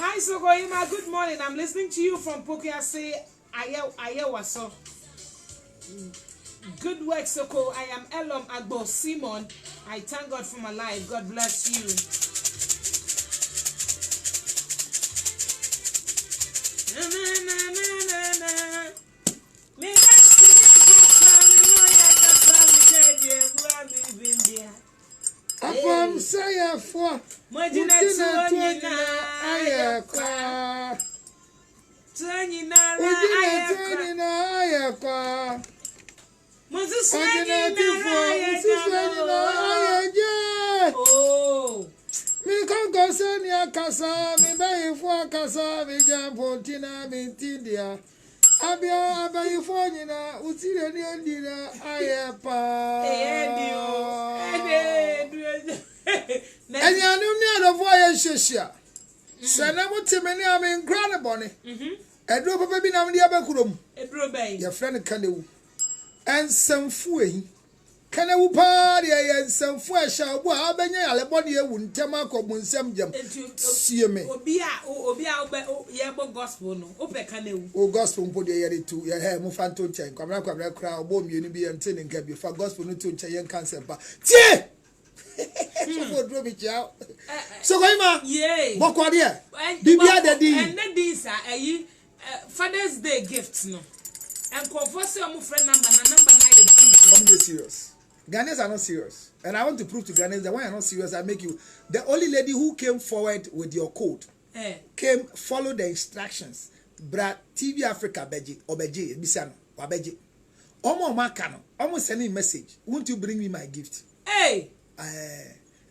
Hi, Sogoima. Good morning. I'm listening to you from Pokiase, Ayawaso. Good work, Soko. I am Elom Agbo Simon. I thank God for my life. God bless you. Afam saya for Mojina tuonyina ayekwa. Tuonyina ayekwa. Mojina ayekwa. Oh. Mi kanko seni akasa, mi bayi fo akasa, mi jampo tina mi tindia. Abia abayi fo nyina, utire ni ondina ayepa. And you knew the voyage, Shishia. Sana mutimini, I mean, Granny Bonnie. A drop of baby now in the Abakurum. A drobay. Your friend Canoe. And some fooey. Canoe party and some fresh out. Well, I've been a body wouldn't tell my common some jump. See me. Obia, Yabo gospel, no, Ope Canoe. Oh, gospel put the year to your hair, Mufanto Chain, Kamaka crowd, bomb you be and telling can be for gospel to Chayan cancer. But, yeah! So Goima, yay. Bokwadia. Bibia daddy. And then these are a Father's Day gifts, no. And confess your friend number 9. Come here serious. Ghanaians are not serious. And I want to prove to Ghanaians that when you're not serious, I make you. The only lady who came forward with your code follow the instructions. Bra TV Africa Beji, Obeji, Bisano, Wabeji. Omo Makano, almost sending message. Won't you bring me my gift? Hey!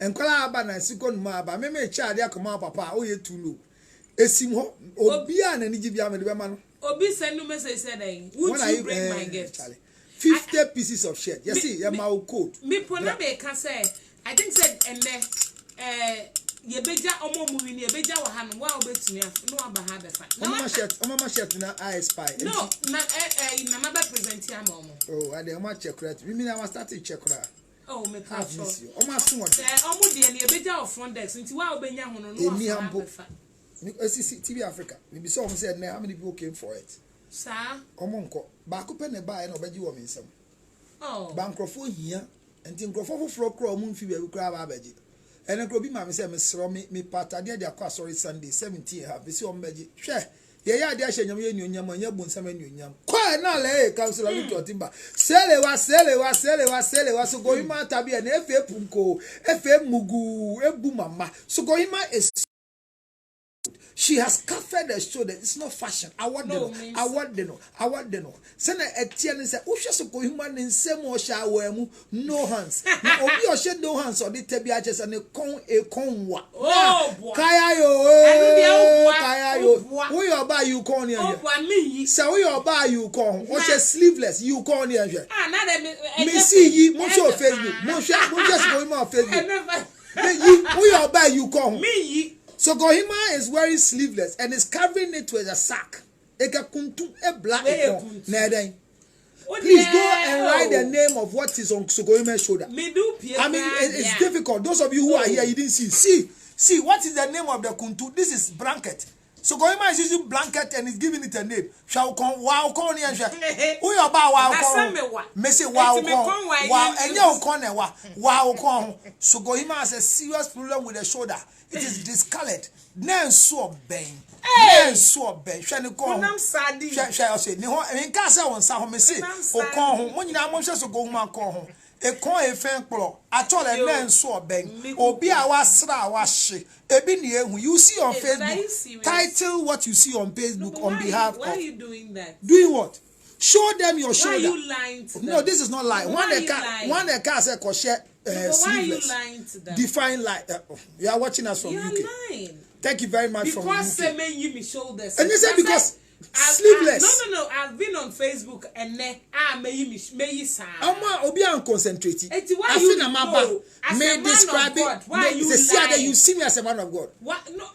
And call about na second ma ba me child ya come papa o ye too low esim ho obi an ani gibia me de be ma no obi send message said would you bring my gift 50 pieces of shirt you see ya ma code me pona be can say I think said and ye beja omo mu ni ye beja wa ha no wa obetumi no aba ha be fa omo shirt na I spy no na na present ya ma omo oh I dey omo check right me na start to check right. Oh, me pass you. Almost so much. Almost the any beja of front desk. Until wa obenya hono no wa. TV Africa. We be so said now how many people came for it? Sir. Omonko. Ba ko pe ne ba e na obeji wo mensam. Oh. Ba nkrofo hia. Enti nkrofo foforo kro omun fi be kra ba abeji. Ene kro bi ma me say me sro me patade de akwa sorry Sunday 17 have be see o mbeji. Hwe. Ye ya de ahye nyam ye nyonyam anya bu nsam anyonyam. Kwa na le councilor Victor Timba. Sele wa so Goima tabi na efe punko, efe mugu, ebu mama. So Goima is she has covered the shoulder. It's not fashion. I want them. Send a etienne say, "Usha so Goima in same or shawemu no hands." Now obi o she no hands or the tebiaches and a conwa. Oh boy. Kaya yo. Who you buy you con here? Oh me. So who you buy you con? What sleeveless you con here? Ah, na me see ye mo show Facebook. Mo just going on Facebook. Who you buy you con? Me. So Gohima is wearing sleeveless and is covering it with a sack. Eka kuntum e black na. Please go and write the name of what is on Sogohima's shoulder. I mean, it's difficult. Those of you who are here, you didn't see. See, what is the name of the kuntu? This is blanket. Sogohima is using blanket and is giving it a name. Shall come wow corn and who you about wow corn? Me say wow corn. Wow and your corner wow corn. Sogohima has a serious problem with the shoulder. It is discolored. Nen so bang. Nen so bang. Shani corn. Shall say no. I mean, can't say on some me say o corn. When you know I'm just Sogohima corn. A corn a fan pro. I told a nen so bang. Obi awa sra washi. You see on Facebook, title what you see on Facebook on behalf of. Why are you doing that? Doing what? Show them your shoulder. Why are you lying to them? No, this is not lying. One the car said, sleeveless. Why are you lying to them? Define lie. You are watching us from UK. You are lying. Thank you very much because from UK. Because they made you shoulders. And you said because sleeveless. No. I've been on Facebook and may you sound. Obi an concentrate. Why you know? May describe it. Why you lying? You see me as a man of God. What? No.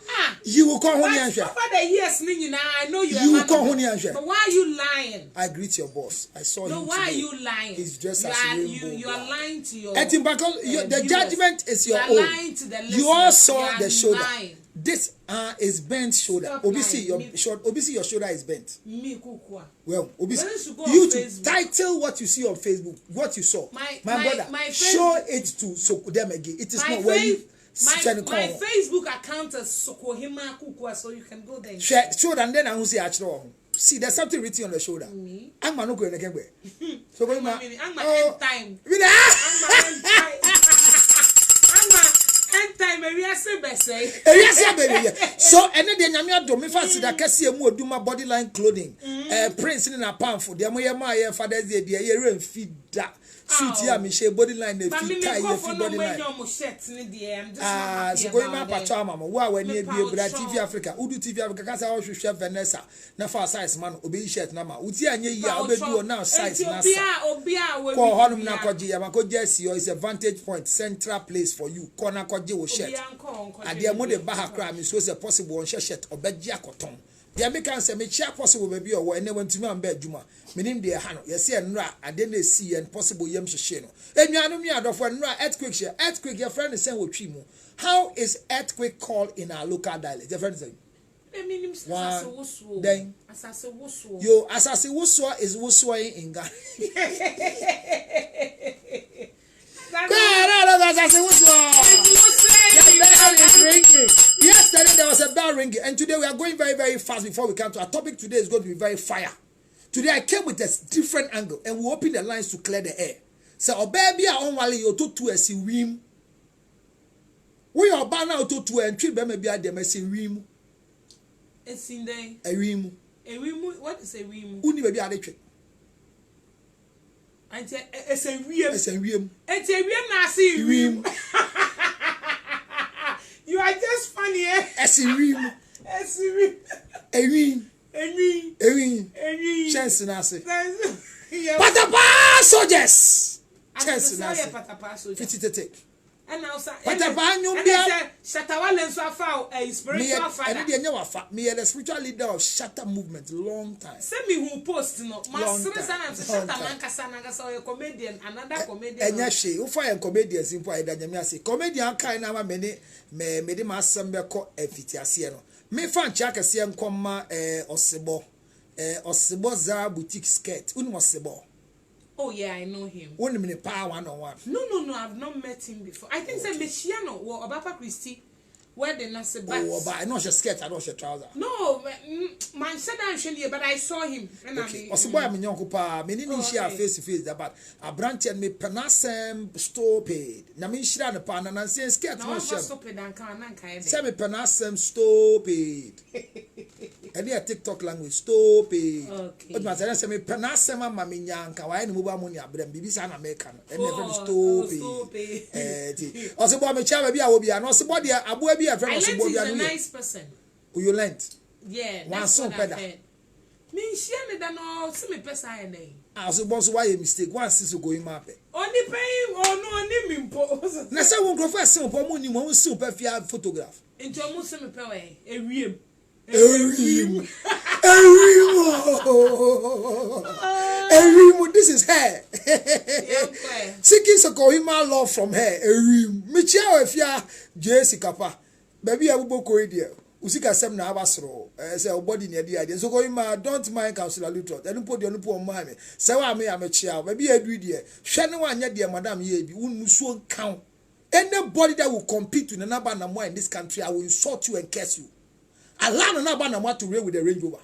You will call Honey Over the years, I know you will call Honey. But why are you lying? I greet your boss. I saw him. No, why are you lying? He's dressed as a rainbow. You are lying to your. The judgment is your own. You are lying to the listeners. You all saw the shoulder. This is bent shoulder. Obviously your shoulder is bent. Me kukua. Well, obviously you to title what you see on Facebook, what you saw. My brother, show it to Sokudem again. It is not where you my Facebook account is Sokohima Kukua, so you can go there. Shoulder, and then I will say actually. See, there's something written on the shoulder. I'm not going to get away. So I'm my end time. End time, maybe I say best say. So, and then the Yamia do me fancy that Cassie and do my body line clothing. Prince in a palm for the Amoya Father's Day, the year and feed that. Suit ya Michelle body line, the feet tie your body line. So going my pachama, wow, when you be a TV Africa, Udu TV Africa, Casa, Chef Vanessa, Nafa size man, obey shirt Nama, Utia, I'll be doing now size Nasa. Call Honum Nakoji, Yamako Jesse, or is a vantage point, central place for you. Corner Koji will shirt. At the Amode Baha crime is was a possible on shirt or bed jacoton. The Americans say, make sure possible baby or when they went to me and bed Juma. Meaning the Hano, yes, and Ra, I didn't see and possible Yam Shino. And you know me out of one earthquake share. Earthquake, your friend is saying with Chimo. How is earthquake called in our local dialect? Your friend is saying, then yo, Asasi Wuswa is Wuswa in Ghana. Yesterday there was a bell ringing, and today we are going very, very fast before we come to our topic. Today is going to be very fire. Today I came with a different angle, and we open the lines to clear the air. So, baby, I on wali you to a si rim. We are banner to and treat them maybe at them as a rim. It's in there. A rim. A rim. What is a rim? Only baby at the trick. It's a rim. It's a rim. It's a rim. I see rim. You are just funny, eh? It's a rim. It's a rim. A rim. A rim. Chance Nasi. Patapa soldiers. Chance Nasi. Patapa soldiers. Fiti to take. And now, sir. Patapa Nyumbia. Shatawale Swafa, a spiritual father. Me a spiritual leader of Shatter movement, long time. Send me who post no. My son is Shatter Lankasana, so a comedian, another comedian. And yes, she, who fire comedians in Poida Yamasi. Comedian kind of many, made my son be called a Fitiasiano. Me fan Chaka Sian Comma, Osibo, Osibo Zara boutique skirt, Unwasibo. Oh yeah, I know him. 1 minute power 1-on-1. No, I've not met him before. I think say Mechiano or Obapa Christie, where the Nasa bat. Oh, but I know she skirt, I know she trouser. No, man said I'm sure, but I saw him. Okay. Osibo I'm in Yonkupa, me didn't share face to face about a branch and me penasem store paid. Namishra the pan and say skirt no share. Say me penasem store paid. And a TikTok language store paid. Okay. But my say me penasem mami nyanka why no mobile money abram bibi sana American and never store paid. Osibo me chair be a obi and Osibo dia abu be a friend Osibo dia. He's a nice person. You learned? Yeah, that's what I've heard. Me share me that no see me person I know. So boss why a mistake once is going map. Only pay or no only me pose. Na say won grofo ase po mo ni mo see pe fia photograph. Into mo see me pe we ewiem. Ewiem, this is her. Seeking Sokohima love from her. Ewiem. Me chia fia Jessica pa. Baby abubo ko idea. Usika sem na abasro say body near the idea so go ma don't mind Councilor Lutot enu po de enu po ma me say wa me amechia ba bi adu die hwe ne wa anya de madam ye bi unu so count anybody that will compete with another Namwa in this country I will insult you and curse you. Allow another Namwa to reign with the Range Rover.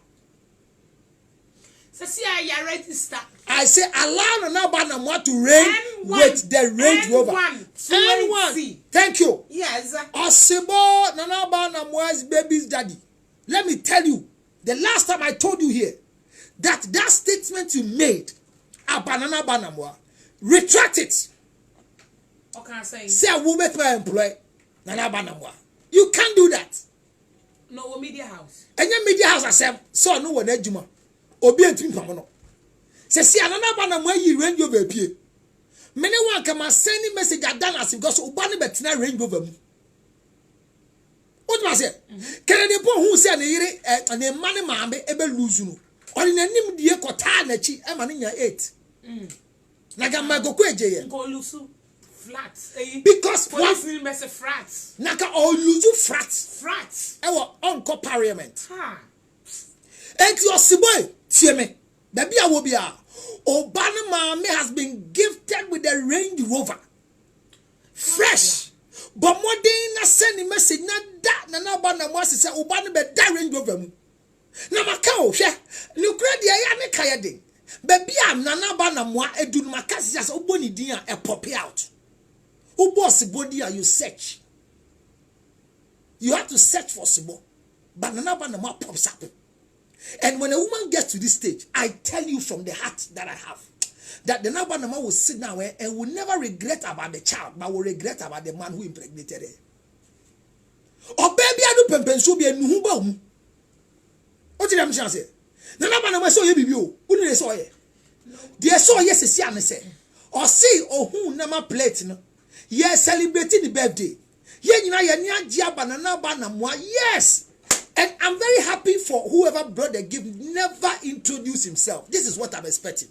See, I register. I say allow another Namwa to reign with the Range Rover. N1. Thank you. Yes. Osibo Nanaba Namwa's baby's daddy. Let me tell you, the last time I told you here that statement you made about Nanaba Namwa, retract it. Okay, I say. Say a woman per employee Nanaba Namwa. You can't do that. No, media house. And your media house I said, so no one ejuma. Obi entimi pamono. Se si Nanaba Namwa yi Range Rover pie. Many one can send message at Danas because Ubani betina Range Rover. What was it? Can the poor who say and a money mambe ebe lose you? Or in a nim dear Kotana chi, Emania 8. Nagama go kweje. Go lusu. flat. Because police need me say flat. Naka or lose frat. Frat. Our uncle parliament. Ha. And your siboy, Tieme, baby Awobia. Obana Mame has been gifted with a Range Rover. Fresh. But more than send a message, not that, na bana was say, Obana be that Range Rover. Na makao, she, no credit, I am kayading. Baby, I'm nana bana moi, a do makasi as Oboni dia a pop out. Who boss body you search? You have to search for Sibo. But nana bana moi pops up. And when a woman gets to this stage, I tell you from the heart that I have, that the Naba Nama will sit down and will never regret about the child, but will regret about the man who impregnated her. Or baby, I do pempenso be a new home. What did I say? The Naba Nama saw you, who did they saw ye? They saw yes, a sian say, or see, or who nama plate, yes, celebrating the birthday. Yes. And I'm very happy for whoever brought the gift never introduced himself. This is what I'm expecting.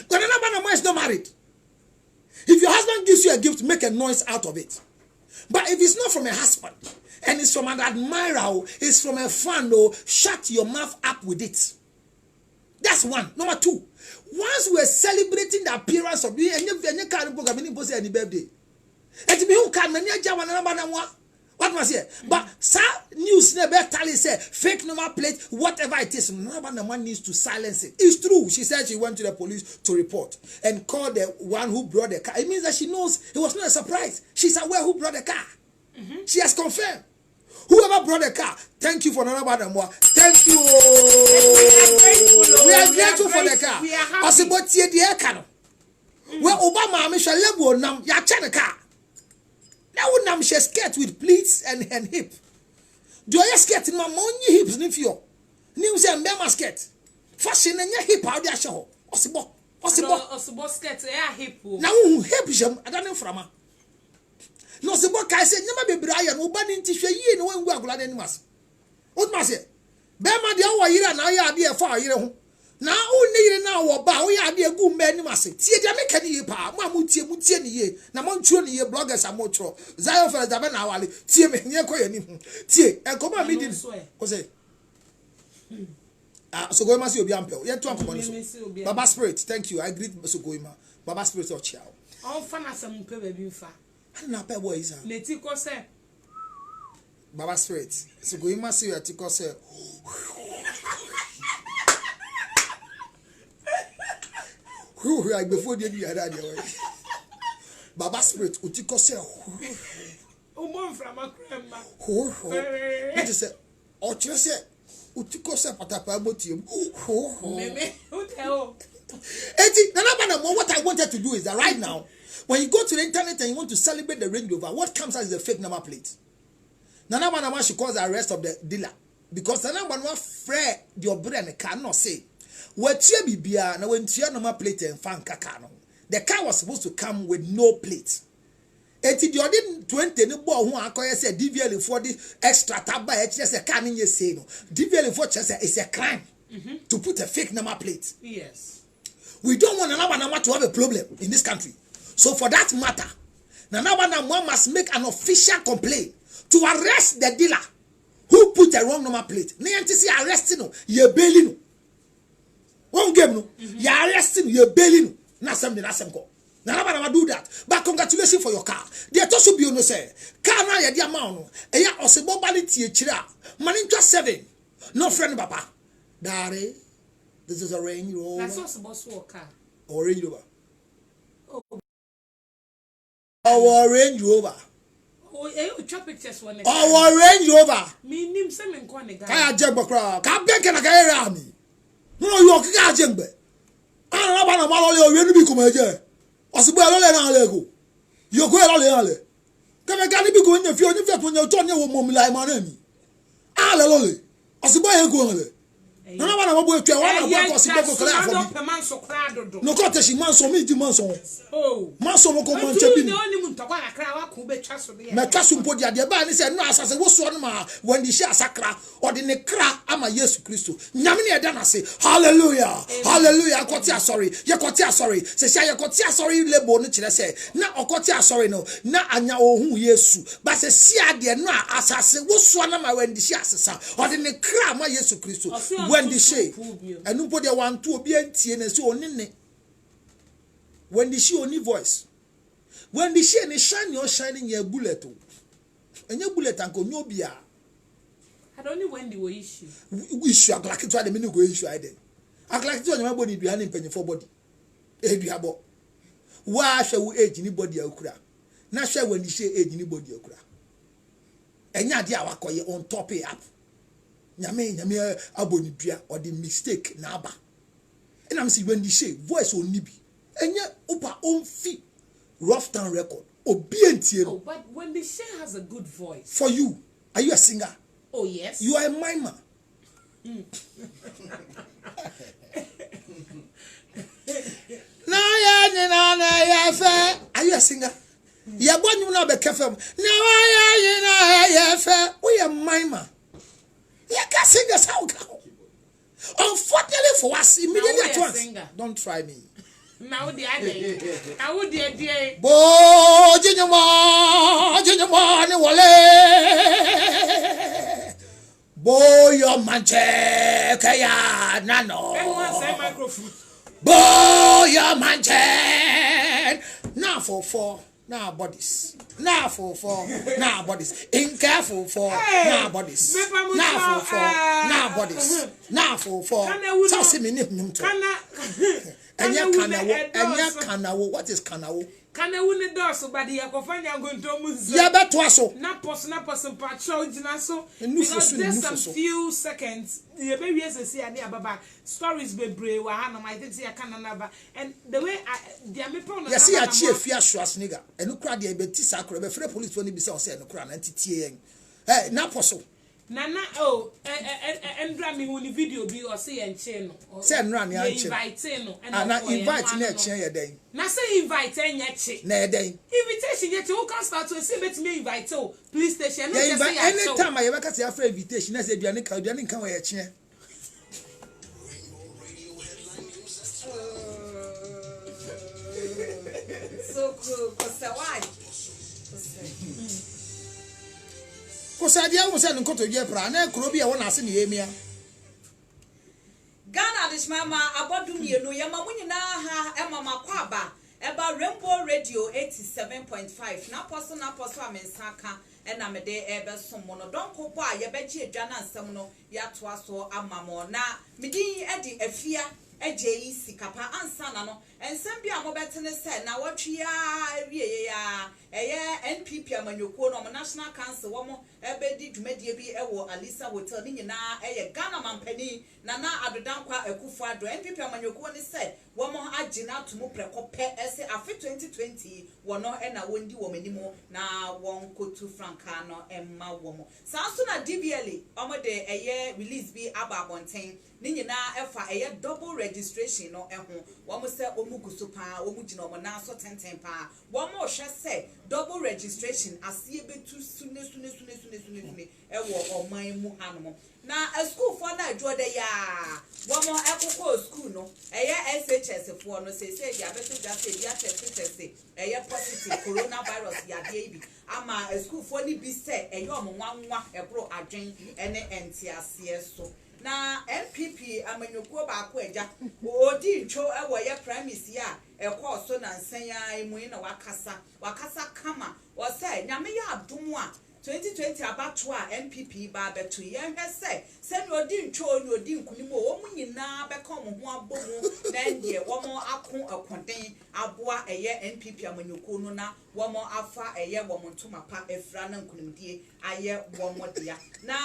Because Nana is not married. If your husband gives you a gift, make a noise out of it. But if it's not from a husband, and it's from an admirer, it's from a fan, shut your mouth up with it. That's one. Number two, once we're celebrating the appearance of you, and you can't book any birthday. And to be who can what was here? But sir, news never tell say fake number plate, whatever it is, no one needs to silence it. It's true. She said she went to the police to report and called the one who brought the car. It means that she knows it was not a surprise. She's aware who brought the car. She has confirmed. Whoever brought the car, thank you for another more. Thank you. We are grateful for the car. We are happy. Possible tie the car. Where Obama Michelle Lebo nam ya chana car. Now nam she skirt with pleats and hip. Do you skirt in my money hips if you? New say mbema skirt. Fashion and your hip out there show. Possible. Possible skirt hip. Now hip jam I don't know from her. No se bo kai say nyama bebraya no ba ni ntihwe yi no wangu agula de nimas. What ma say? Be ma de wo yire na ya de e fa yire ho. Na wo ne yire na wo ba wo ya de egu mba nimas. Tie de me kan yi pa. Ma mu tie ni ye. Na mo nturo ni ye bloggers amotro. Zion for the na wale. Tie me nye ko ye ni hu. Tie e ko ma me di. Ko say. So go ma see obi ampel. Ye to akomo so. Baba Spirit, thank you. I greet so go ma. Baba Spirit o chiao. On fa na sam pe ba bi fa. Na pe boy is Leti ko se Baba Spirit. So go ima see you ko se. Who like before the other day. Baba Spirit utiko se. O mo fra makrema. Ho. It is o chire se utiko se patapa motium. Ho. Meme o tell. Eti na what I wanted to do is that right now when you go to the internet and you want to celebrate the Range Rover, what comes out is a fake number plate. Nana Banama should cause the arrest of the dealer. Because Nana Banama frere the brand cannot say. What Bibia now when Tia number plate and fan kakano. The car was supposed to come with no plate. Eti the ordin 20 no boy who acquire say DVL for the extra taba just a can in say no. DVL for just is a crime to put a fake number plate. Yes. We don't want Nana Banama to have a problem in this country. So for that matter, Nana Banama must make an official complaint to arrest the dealer who put a wrong number plate. Niantisi arresting no, ye bail no. One game no, ye arresting ye bail no. Nasem ko. Nana Banama do that. But congratulations for your car. They told you no say car na ye dia ma no. Eya osebo bali tie chira. Maninja 7. No friend papa. Dare. This is a Range Rover. That's what's about so car. Or Range Rover. Oh. Our Range Rover. Oh, you chop pictures one. Our Range Rover. Me nim se me nkwa ne ga. Kaya jembe kra. Ka benke na kaya rami. No yo kika jembe. Ana ba na malo le owie nu bi kuma je. Osibo e lo le na le go. Yo ko e lo le na le. Ka me ga ni bi go nya fi to nya to nya wo mom lai ma na mi. Ale lo le. Osibo e go le. na wana mabo etu e wana bo ko si beko kala afo bi no ko te shi manso mi di manso manso mo ko manche bi me twaso mpo dia de ba ni se no asase wo so no ma wandi shi asakra odi ne kra ama Yesu Kristo nyame ne eda na se hallelujah hallelujah akoti asori ye koti asori se sia ye koti asori lebo no kire se na okoti asori no na anya ohun Yesu ba se sia de no asase wo so na ma wandi shi asesa odi ne kra ama Yesu Kristo wandi shi enu mpo dia wantu obi antie na se onene wandi shi oni voice when the shine is shining or shining your bullet. And your bullet and go no bia. I don't know when they were issue. Issue a like it to the minute go issue I did. I like to your body behind him penny for body. Ediabo. Why shall we age anybody okra? Not sure when the share age anybody okra. And ya dia wakoye on top it up. Nyame abonibia or the mistake naba. And I'm saying when the share voice on nibi. And ya upa on feet. Rough Town record. Obedience. Oh, but when the Shay has a good voice. For you, are you a singer? Oh, yes. You are a mimer. Are you a singer? You born you now be careful. We are mimer. You can sing a song. Unfortunately for us, immediately at once. Don't try me. Now the other, I would dear. Bo Jinyama ni wale. Bo yo manche kaya nano. Everyone say microphone. Bo yo manche. Now for now bodies. Now for now bodies. In careful for now bodies. Now for now bodies. Now for Tell me name to. Enya kanawo. What is kanawo? Kanawo ne doso badi yakofanya ngontomuzi. Ya beto aso. Na pos patrol jina so. Because there's some few seconds. The baby is a see ani ababa stories bebre wa hanom I think say kananaba and the way the amepo no. Yes, ya chie fia swas nigga. Enu kra de be ti sakro be free police woni bi say o say enu kra na ntitie yen. Na poso. Nana Endra mi woni video bi o say enche no. Say Endra ni anche. Invite no. Na invite na eche ye den. Na say invite enye che. Na ye den. Invitation ye che who can start to say bet me invite o police station no just say anytime I ever say after invitation na say duane kan we ye che. So cool, why? Kosadia wo se nkoto dwe pra na kuro bi e wona ase ne yemia Ghana dishmama abodum yenu yema munyina ha emama kwaba eba Rainbow Radio 87.5 na poso amensaka ena mede ebe somo no donko po a yebeji edwa na nsem no yato aso amamo na midin edi afia eje sikapa ansana no ensem bia mo betene se na watwia awie ya eye NPP amanyoko no National Council wo mo ebedi dwumadie bi ewo Alisa Hotel ni nyina eye Ghana mampani na adodankwa Akufo Addo NPP amanyoko ni se wo mo agina tumu prekope ese afi 2020 wono na wondi wo manimo na won kotu franka no emma wo mo sanso na DBL omo de eye release bi ababonten ni nyina efa eye double registration no eho wo mo se omuguso pa wo mu gina omo na so tenten pa wo mo hwe se double registration asie betu sune ewo oman mu hanom na a school for na adwo de ya wo mo ekoko school no eye SHS for no say dia betu da say dia test eye positive coronavirus ya de bi ama a school for ni bi say eye omonwanwa ebro adwen ene entiasie so na NPP amanyoko ba ko eja odi ntwo ewo ye premise ya ekọ so na nsan ya emu na wakasa kama o say nyame ya adom a 2020 abato a NPP ba beto ye hwese se no odi ntwo no odi nkunimo wo mu nyina be ka mo ho abomu na ndie wo mo ako akoden aboa eye NPP amanyoko no na wo mo afa eye wo mo ntoma pa efra na nkunimdie aye wo mo dia na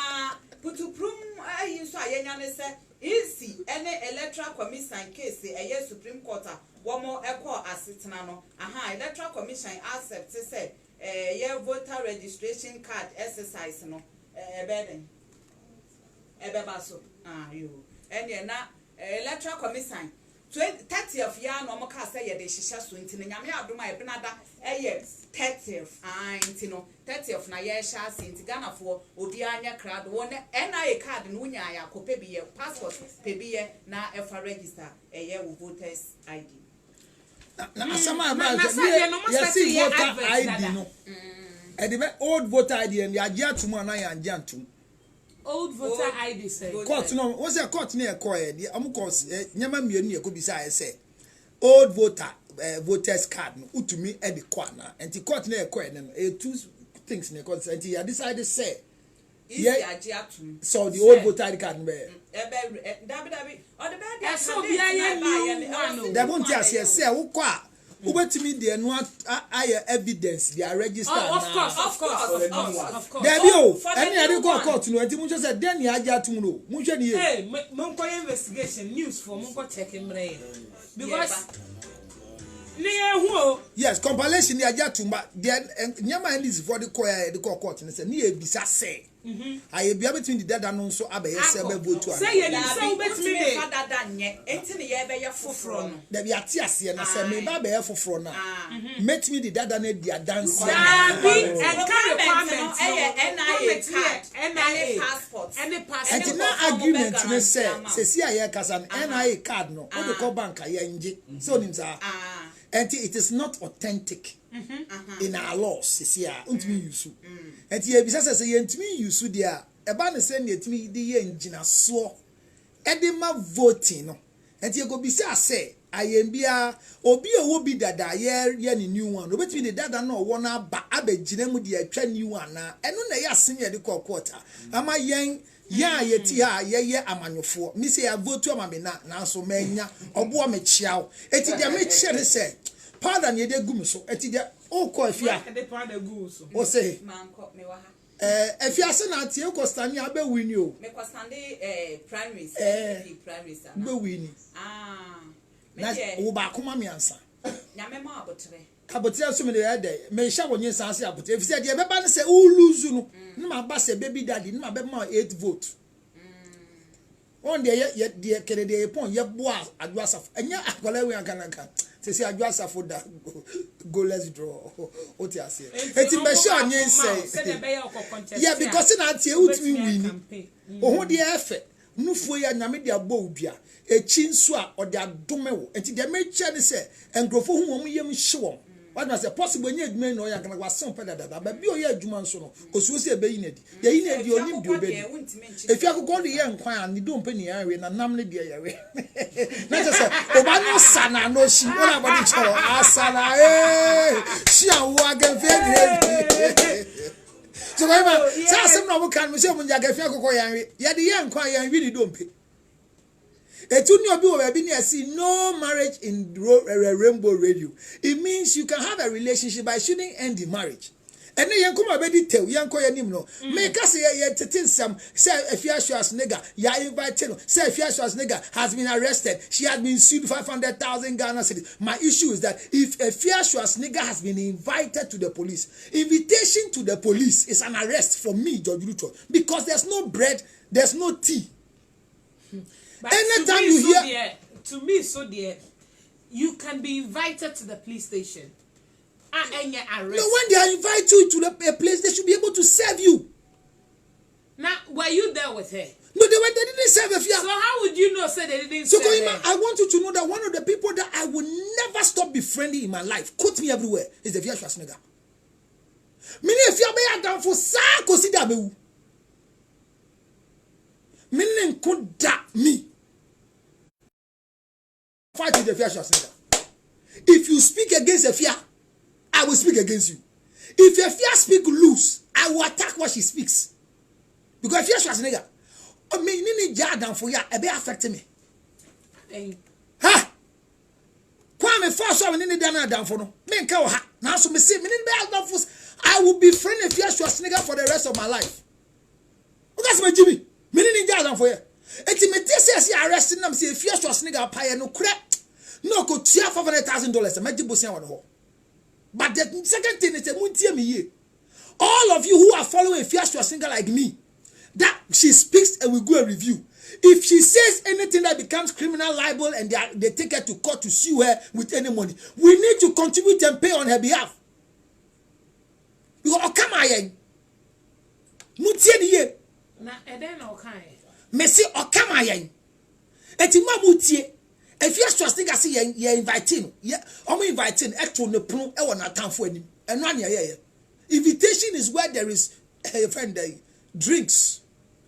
putuprum ayi so ayenya ne se isi ene electoral commission case eye Supreme Court womo eko asetena no electoral commission accept say ye voter registration card exercise no ebeden ebebaso yo ene na electoral commission 30th ya no moka say ye de hihya so ntine nyame adoma e benada eye 30th ntino 30th na ye hya ase ntigana fo obi anya crowd won NIA card no nya ya kope bi ye passport pe bi ye na e fa register eye wo voters ID na asama ba ya see voter ID no e de old voter ID and ya gia tumu na ya gia ntum old voter ID say court no won say court na e call e am cause nyama mienu e ko bisa e say old voter voters card no utumi e de kwa na enti court na e call e no two things na court enti ya decide say yeah atum so the old voter ID card be dabi o de be so bia ye no da won ti ase say wo kwa ubetimi de no aye evidence they are registered now. Of course. There be o any ade go court no enti munche say den ya age atum no munche ni hey monko investigation news for monko check mre because yes compilation ni age atum but then nyama is for the court ni say ni ebisa say aye bia between the dada no so abaye se be vote an say ye ni say between me dada nye enti ne ye be ye foforo no da bia ti ase na say me ba be ye foforo na metimi the dada na dia dance na be requirement NIA passport and na agreement ne say si aye kasa NIA card no o de ko bank aye nje so nim sa and it is not authentic in our laws see untimi use and ye bisa say ye ntimi use dia e ba ne say ne ntimi di ye ngina so e de ma voting no and ye go bisa say ayembia obi owo bi dada ye ni new one obetimi de dada na owo na ba abegina mu de atwa new one na eno na ye asem ye de kokota ama yen ya yeti ha ye amanyofo mi say ya vote ama me na so manya obo me chiao eti de me chere say pardon ye de gum so eti de o ko afia de pardon gu so o say manko me wa ha afia se na tie ko stand ya be wini o me ko stand primaries primaries be wini na wo ba kuma me ansa nyame ma abotre kabotre so me de ede me hya wonye sanse abotre efise de be ba ne se o lose no na ma ba se baby daddy na ma be ma 8 vote on de ye kere de pon ye boa adwasa enya akola we ankanaka se adwasa for da go let's draw o ti ase eti be sure onye say yeah because na tie utimi win ohun de efe nufuo ya nyame de abo obia echi nso a ode adome wo enti de meche ne se engrofo hu wom yem hye what na say possible nye adwuma no ya kana wasen pe dada ba bi o ya adwuma nso no osuo se ebeyi na di ye yi na di onim di obedi efi akoko de ye nkwan a ni do mpe ni anwe na nam ne de ye we na say oba no sana no shi ona body choro asana shi awu agemfe ni so ba sa asem na mo kan mo se mo nja gafi akoko yanwe ye de ye nkwan yanwe ni do mpe etu ni obi wo be ni asi no marriage in Rainbow Radio. It means you can have a relationship by shouldn't end the marriage. And then you come about detail, you ko yanim no. Make us say tetin some say if you as nigga, you invited. Say if you as nigga has been arrested, she has been sued 500,000 Ghana cedis. My issue is that if a Fiashuas nigga has been invited to the police, invitation to the police is an arrest for me, George Luto, because there's no bread, there's no tea. But anytime you hear to me so dear, you can be invited to the police station and you're arrested. No, when they invite you to the place, they should be able to serve you. Now, were you there with her? No, they didn't serve her. So how would you know say they didn't so serve her? I want you to know that one of the people that I will never stop befriending in my life, quote me everywhere, is the Fiashuas nigga. Many if you are down for sa consider me. Many could da me. Fight with the Fiashuas nigga. If you speak against a fear, I will speak against you. If a fear speak loose, I will attack what she speaks. Because Fiashuas nigga, me nini jardan for ya, ebe affect me. Ha! Kwame first one nini dana down for no. Me nka ha. Now so me say me nini be down for. I will befriend a Fiashuas nigga for the rest of my life. Because me Jimmy, me nini jardan for ya. Eti me say arresting them say Fiashuas nigga pay no crap. No go tia $500,000. Me jibo say one ho. But the second thing is a muntie me ye. All of you who are following Fiashuas nigga like me, that she speaks and we go and review. If she says anything that becomes criminal libel and they take her to court to sue her with any money, we need to contribute and pay on her behalf. Because Okama Mutie diye. Na eden Okai. Messi Okama yen. Eti ma mutie. If you trust nigga say you inviting, yeah, I'm inviting actual no pron e wona tanfo anim. Eno anya ye. Invitation is where there is a friend drinks.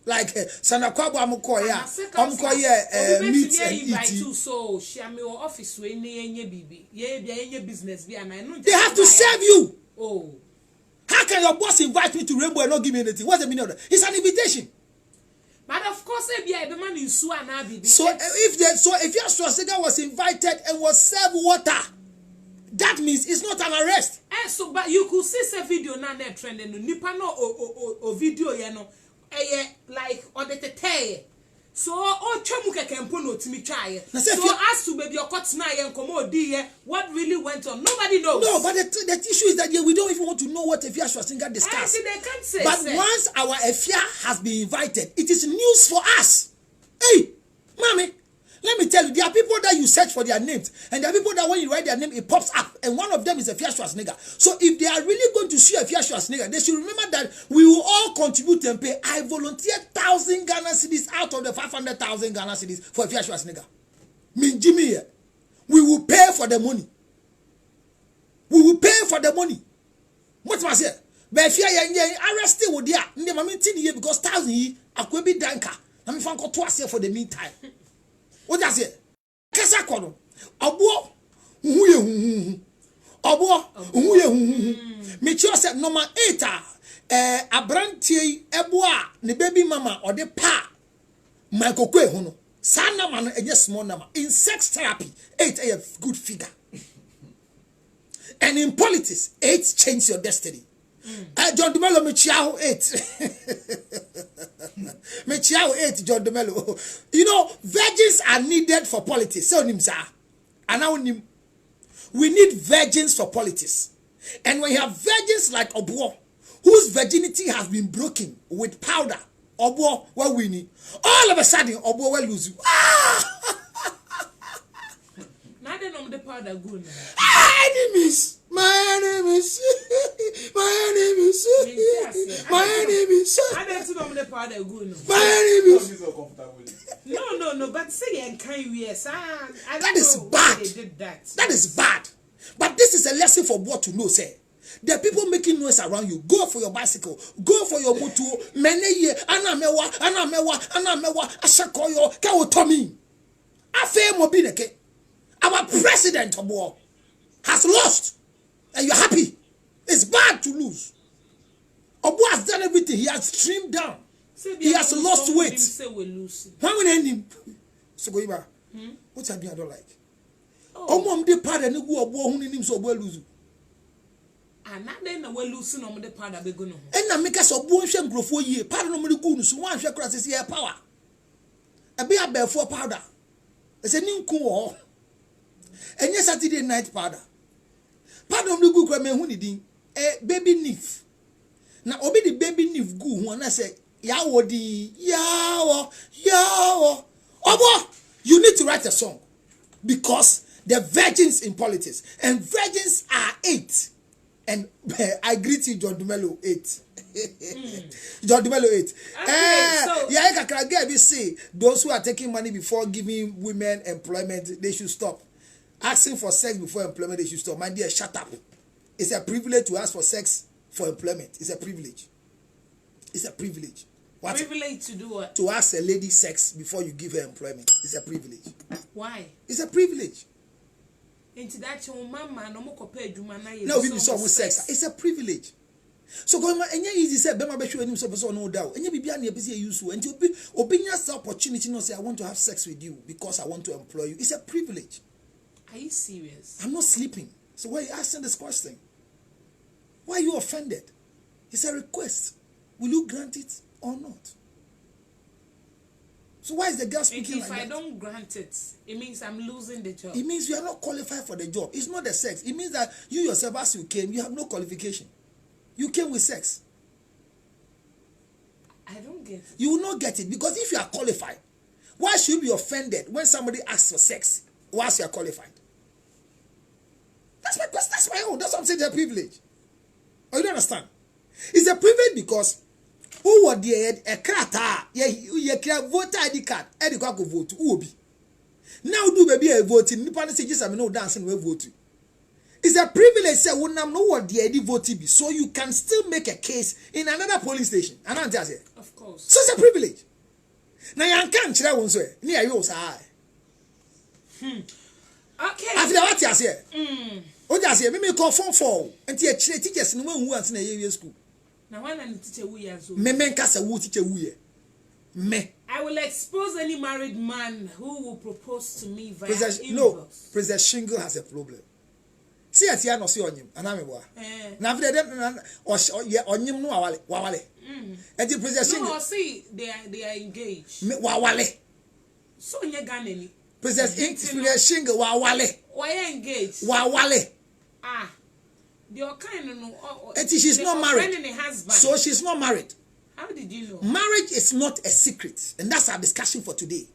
Like Sanakwabo Amukoya, Amukoya meets and eating. So she am your office we nye bibi. Ye business bi and I know. They have to serve you. Oh. How can your boss invite me to Rainbow and not give me anything? What's the meaning of that? It's an invitation. But of course, the man in Sua na bibi. So if your Swasiga was invited and was served water, that means it's not an arrest. So but you could see some video na net trending. Nipa no o video ye no. Like on the tete. So chemuke kempo no timi try. So as to baby okot na ye nkomo di ye, what really went on? Nobody knows. No, but the issue is that we don't even want to know what Efia Swasiga discussed. They can't say. But once our Efia has been invited, it is news for us. Hey, mommy, let me tell you, there are people that you search for their names, and there are people that when you write their name, it pops up, and one of them is Efia Swasiga. So if they are really going to sue Efia Swasiga, they should remember that we will all contribute and pay. I volunteered 1,000 Ghana cedis out of the 500,000 Ghana cedis for Efia Swasiga. Jimmy, we will pay for the money. We will pay for the money. What must I say? But if you are arrested with there, because 1,000 akwebi danka. I'm going to go for the meantime. What does it? Kasa kono. Obo huye Obo huye Me chose number 8 abrantie eboa ne baby mama or the pa Michael Kwe hono. Sana man enye small number. In sex therapy 8 a good figure. And in politics 8 change your destiny. John Dumelo Michiao 8. Michiao 8 John Dumelo. You know, virgins are needed for politics. So nimsa. And now we need virgins for politics. And when you have virgins like Obo, whose virginity has been broken with powder, Obo will win. All of a sudden, Obo will lose you. Now they know the powder good. Enemies. My enemies. My enemies. My enemies. I don't know the powder good. My enemies. No, but say and kind yes. That is bad. They did that. That is bad. But this is a lesson for what to know, say. There are people making noise around you. Go for your bicycle. Go for your motor. Meneye, anamewa, ashakoyo, kawotomi. Afe mobineke. Our president has lost. And you're happy. It's bad to lose. Obu has done everything. He has trimmed down. He has lost weight. When we end him, so go iba. What's I don't like? Oh, de part and go Obu who him so well lose. And not then we lose no the part of the gun. And now make us Obu shem grow 4 years. Pardon no gun so one share cross here power. A be a bear for powder. It's a new cool. And yes, Saturday night powder. Pardon the good crime who did baby nif. Now obi the baby nif go when I say yawo di yawo. Obo, you need to write a song because the virgins in politics and virgins are 8. And I greet you, John Dumelo 8. John Dumelo 8. Yeah, I can say those who are taking money before giving women employment, they should stop. Asking for sex before employment, they should stop. My dear, shut up. It's a privilege to ask for sex for employment. It's a privilege. It's a privilege. What? Privilege to do what? To ask a lady sex before you give her employment. It's a privilege. Why? It's a privilege. Into that your mama no more compare Jumana. No, we saw sex. It's a privilege. So go and easy say Bema be sure himself so no doubt. And you be an episode use and you be opinion opportunity no say I want to have sex with you because I want to employ you. It's a privilege. Are you serious? I'm not sleeping. So why are you asking this question? Why are you offended? It's a request. Will you grant it or not? So why is the girl speaking like that? If I don't grant it, it means I'm losing the job. It means you are not qualified for the job. It's not the sex. It means that you yourself, as you came, you have no qualification. You came with sex. I don't get it. You will not get it because if you are qualified, why should you be offended when somebody asks for sex whilst you are qualified? That's my question. That's my own. That's what I'm saying. It's a privilege. Oh, you don't understand? It's a privilege because who were there a crata? You can voter ID card. Eddie go vote. Who will be? Now do baby a voting. Nipa say just I'm no dancing we vote. It's a privilege say we know what the ID vote be, so you can still make a case in another polling station. And I'm just say, of course. So it's a privilege. Now you can't try one say. Near you say. Okay. After what you say. O just say me call phone for. Enti e chire teachers no hu anse na ye school. Na when na teacher wu ya so. Me kasa wu teacher wu ye. Me. I will expose any married man who will propose to me via inbox. No, President Shingle has a problem. See at ya no see onyim aname boa. Na after them onyim no wawale. Enti President Shingle. No, see they are engaged. Me wawale. So nye Ghanaian. President Shingle wawale. Why engaged? Wawale. Ah. The kind of no. Enti she's not married. So she's not married. How did you know? Marriage is not a secret, and that's our discussion for today.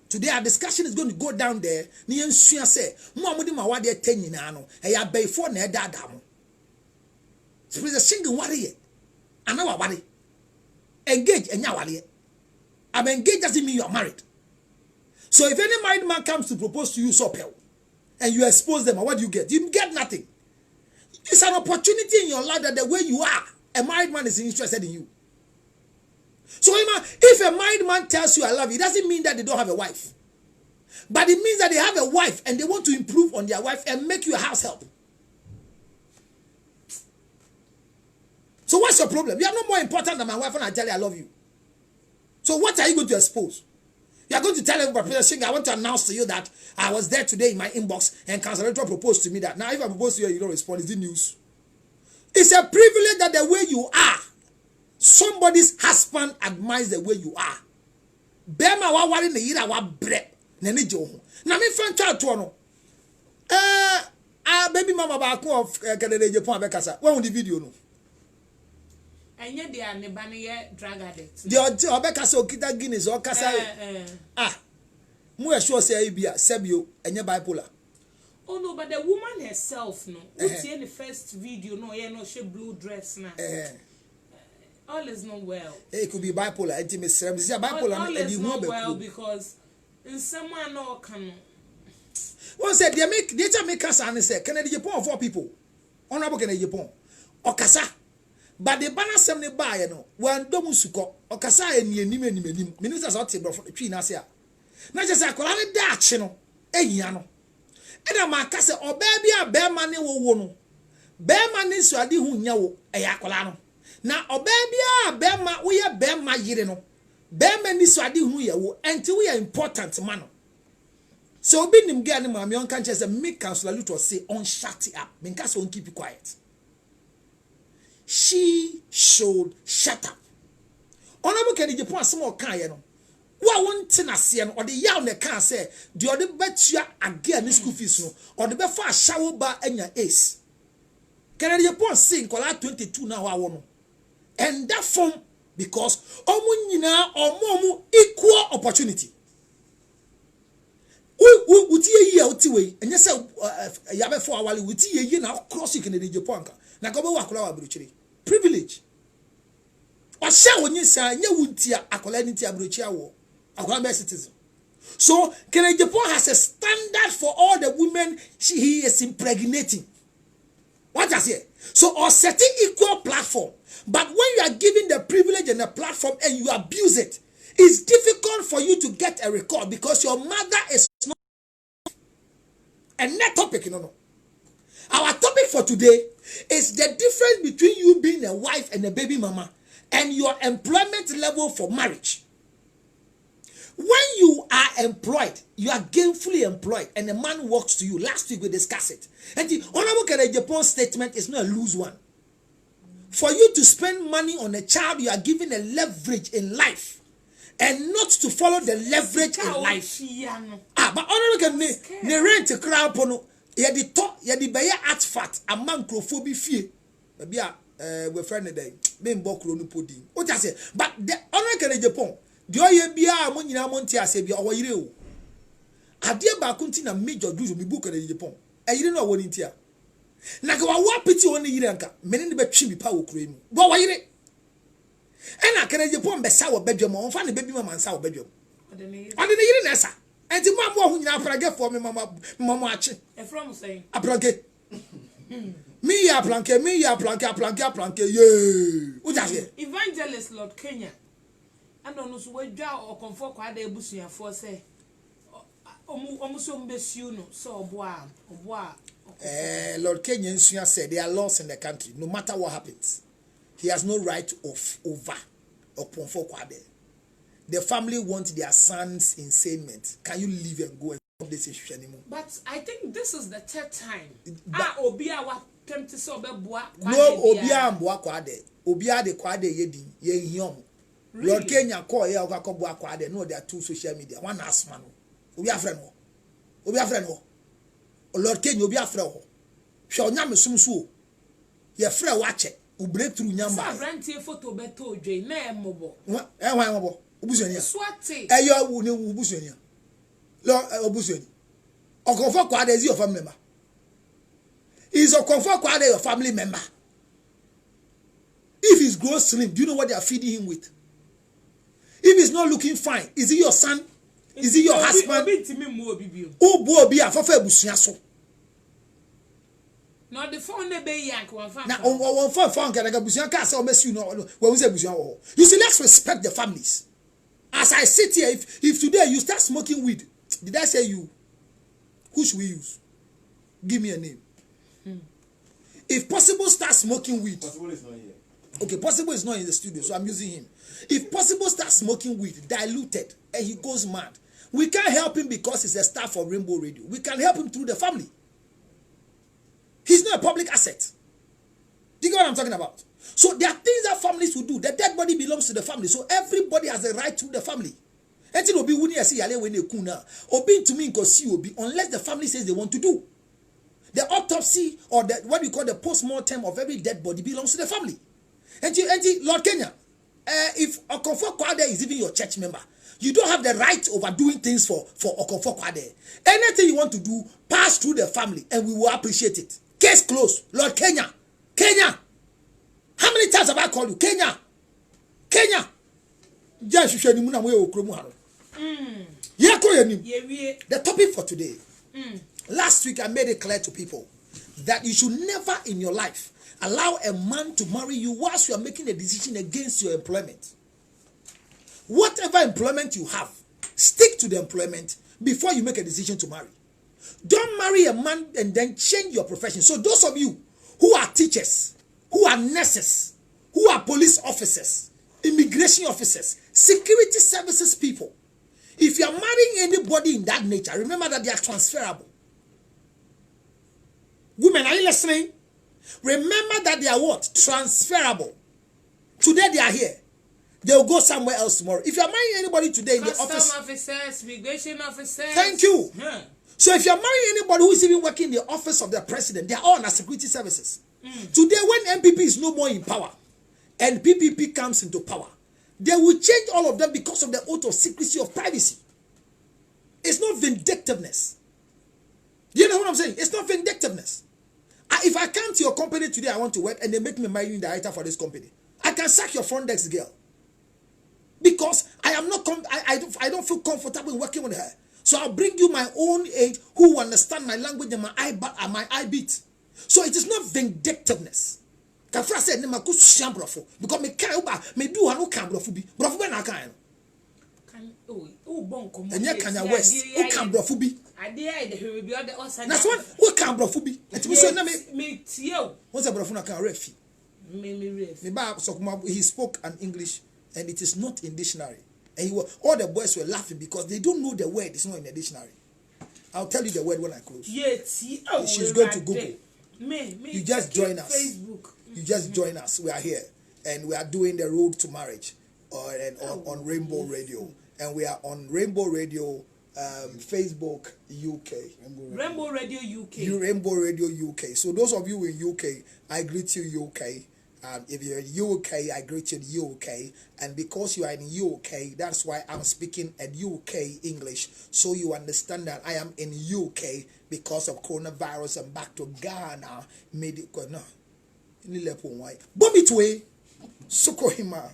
Today our discussion is going to go down there. Ni ensua say, mo amudi ma wade 10 nyina no. E ya before na dada mo. President Shingle ware ye. Ana wa ware. Engage enya ware. I'm engaged doesn't mean you are married. So if any married man comes to propose to you sopel and you expose them, what do you get? You get nothing. It's an opportunity in your life that the way you are, a married man is interested in you. So if a married man tells you I love you, it doesn't mean that they don't have a wife. But it means that they have a wife and they want to improve on their wife and make you a house help. So what's your problem? You are no more important than my wife when I tell you I love you. So what are you going to expose? You are going to tell everybody, I want to announce to you that I was there today in my inbox and Councilor proposed to me that. Now if I propose to you, you don't respond. Is it news? It's a privilege that the way you are, somebody's husband admires the way you are. Bema wa wari ne yira wa bre na ne je ho. Na me fan twa to no. Baby mama ba ko of Canada Japan abekasa. When the video no. Enye dia ne ba ne ye drug addict. The obekasa okita Guinness o kasa. Mu e sure say bia sebio enye bipolar. Oh no, but the woman herself no. What's in the first video no ye no she blue dress na. All is not well. It could be bipolar. Bipolar. All is not well because in someone no can. One said they make us and say Canada Japan 4 people. Honorable Canada Japan. Okasa. But the banner sem ne buy no. One domusuko. Okasa eni. Ministers out bro for the tree na say. Na just akola ne da ache no. Ehia no. E na ma ka say oba bia be ma ne wo no. Be ma ne so ade hu nya wo e akola no. Na obebia bema we bema yire no bema ni so ade hu ye wo enti we important man. So obi nim ga ni ma me on kan che say make Councilor Luto say on shut up. Me nka so on keep quiet. She should shut up. Honorable Kenny Japan asem o kan ye no. Wa won na se no o de yaw ne kan say de o de betua again school fees no o de be fa shawo ba anya ace. Kenny Japan sing kola 22 na wa wo no. And that form because omunyina omomu equal opportunity. Uti ye uti we enye se yabe for awale uti ye na cross you Canada Japan ka na go be wakola wa bruchiri privilege. O sha onyisa nya wuntia akola ni ti abruchi awo akola be citizen. So Canada Japan has a standard for all the women he is impregnating. What does it? So or setting equal platform. But when you are given the privilege and the platform and you abuse it, it's difficult for you to get a record because your mother is not a net topic. No. Our topic for today is the difference between you being a wife and a baby mama and your employment level for marriage. When you are employed, you are gainfully employed, and a man walks to you. Last week we discussed it. And the Honorable Canada Japan statement is not a loose one. For you to spend money on a child, you are given a leverage in life, and not to follow the leverage in life. But Honorable ne rent a crowd pono. Ye di to ye di beye at fat among crofobia fear. Babia we friend day me mbokro no podi o ja say but the honor can Japan the oye bia mo nyina mo ntia ase bia o yire o ade ba kunti na major juju mi book can Japan e yire no woni ntia na ka wa piti woni yire anka me ne be twi mi pa wo kro mu bo wa yire ena can Japan be sa wo bedwam on fa ne bebi mama nsa wo bedwam ade ne yire na sa enti mo amo ho nyina aprage for me mama ache e from saying aprage me ya planke yeah what just here Evangelist Lord Kenya and on so we dwa o comfort kwa da ebusuafo say omu so mbesiu no so oboa Lord Kenya Nsua said there are laws in the country no matter what happens he has no right of over upon for kwade. The family wants their son's insanement. Can you leave and go and stop this issue anymore? But I think this is the third time. Obia wa tempted so be boa. No, Obia mboa kwade. Obia de kwade ye hiom. Lord Kenya call here okako boa kwade. No, there are two social media. One asma no. Obia friend ho. Lord Kenya obia friend ho. Hwe onyame sumsu. Ye friend wache. U breakthrough nyamba. Sa brantie photo beto dwe na emobo. Wan mobo. Obusuania. Swati. Eyo wu ne obusuania. Lo obusuani. Okonfo kwade is your family member. Is Okonfo kwade your family member? If he's gross slim, do you know what they are feeding him with? If he's not looking fine, is he your son? Is he your husband? Oh, boy, be a fafa busunia so. No, the phone they be yank one fan. Now, on phone can I busunia cast or mess you know when we say busunia. You see, let's respect the families. As I sit here, if today you start smoking weed, did I say you? Who should we use? Give me a name. If Possible starts smoking weed. Possible is not here. Okay, Possible is not in the studio, so I'm using him. If Possible starts smoking weed, diluted, and he goes mad, we can't help him because he's a staff of Rainbow Radio. We can help him through the family. He's not a public asset. Do you get what I'm talking about? So there are things that families will do. The dead body belongs to the family. So everybody has a right to the family. Until Obi wouldn't see yale when they kuna. Obi to me see Obi unless the family says they want to do. The autopsy or the what we call the post-mortem of every dead body belongs to the family. And Lord Kenya, if Okonfo Kwade is even your church member, you don't have the right over doing things for Okonfo Kwade. Anything you want to do, pass through the family and we will appreciate it. Case closed. Lord Kenya. Kenya. How many times have I called you? Kenya. Kenya. The topic for today. Last week I made it clear to people that you should never in your life allow a man to marry you whilst you are making a decision against your employment. Whatever employment you have, stick to the employment before you make a decision to marry. Don't marry a man and then change your profession. So those of you who are teachers, who are nurses, who are police officers, immigration officers, security services people, if you are marrying anybody in that nature, remember that they are transferable. Women, are you listening? Remember that they are what? Transferable. Today they are here. They will go somewhere else tomorrow. If you are marrying anybody today in the office... Custom officers, immigration officers... Thank you. Yeah. So if you are marrying anybody who is even working in the office of the president, they are all under security services. Today when MPP is no more in power and PPP comes into power, they will change all of them because of the oath of secrecy of privacy. It's not vindictiveness. You know what I'm saying? It's not vindictiveness. If I come to your company today, I want to work, and they make me managing director for this company, I can sack your front desk girl because I am not. I don't feel comfortable in working with her. So I'll bring you my own aide who understand my language and my eye beat. So it is not vindictiveness. Kafra said, "Nema kusu brofo because me kai uba me do hanu kan brofo bi brofo be na kan." And yet Kanye West, who can brofo bi? That's one who can brofo bi. Let me say na me tio. What's a brofo na kan refi? Me ba so he spoke an English and it is not in dictionary. And all the boys were laughing because they don't know the word. It's not in the dictionary. I'll tell you the word when I close. She's going to Google. You just join us. Facebook. You just join us. We are here and we are doing the road to marriage on Rainbow Radio. And we are on Rainbow Radio, Facebook, UK. Rainbow Radio UK. Rainbow Radio UK. So those of you in UK, I greet you UK. If you're in UK, I greet you in UK, and because you are in UK, that's why I'm speaking at UK English, so you understand that I am in UK because of coronavirus. I'm back to Ghana. Bomitwe, Sukohima.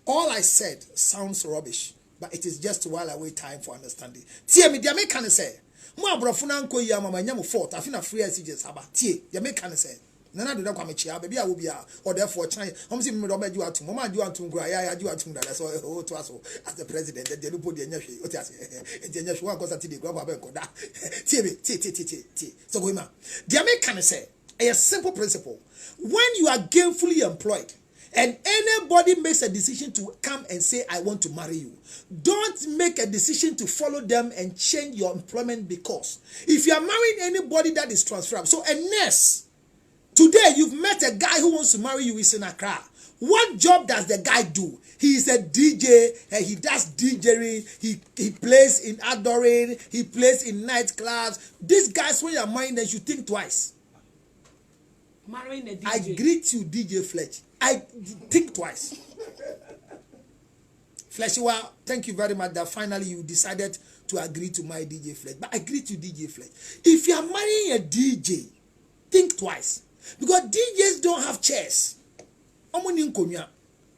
All I said sounds rubbish, but it is just while I wait time for understanding. Tie me, the American say, "Mo abrofuna nko yi amama nyam fort afina free SJ saba." Tie, the American say. Nana do not come chia baby I will be or therefore China. I'm seeing me do you atum. Mama do atum gra ya do atum that. So oh to us as the president the lupo de nyashi. What you say? The nyashi one cause at the grab abeko da. Tie. So go ma. The American say a simple principle. When you are gainfully employed and anybody makes a decision to come and say I want to marry you, don't make a decision to follow them and change your employment, because if you are marrying anybody that is transferable, so a nurse. Today, you've met a guy who wants to marry you in Accra. What job does the guy do? He is a DJ, and he does DJing, he plays in outdooring, he plays in nightclubs. These guys, when you're marrying them, you think twice. Marrying a DJ. I greet you, DJ Fletch. I think twice. Fletchy, well, thank you very much that finally you decided to agree to my DJ Fletch. But I greet you, DJ Fletch. If you are marrying a DJ, think twice. Because DJs don't have chairs. Omunin konya,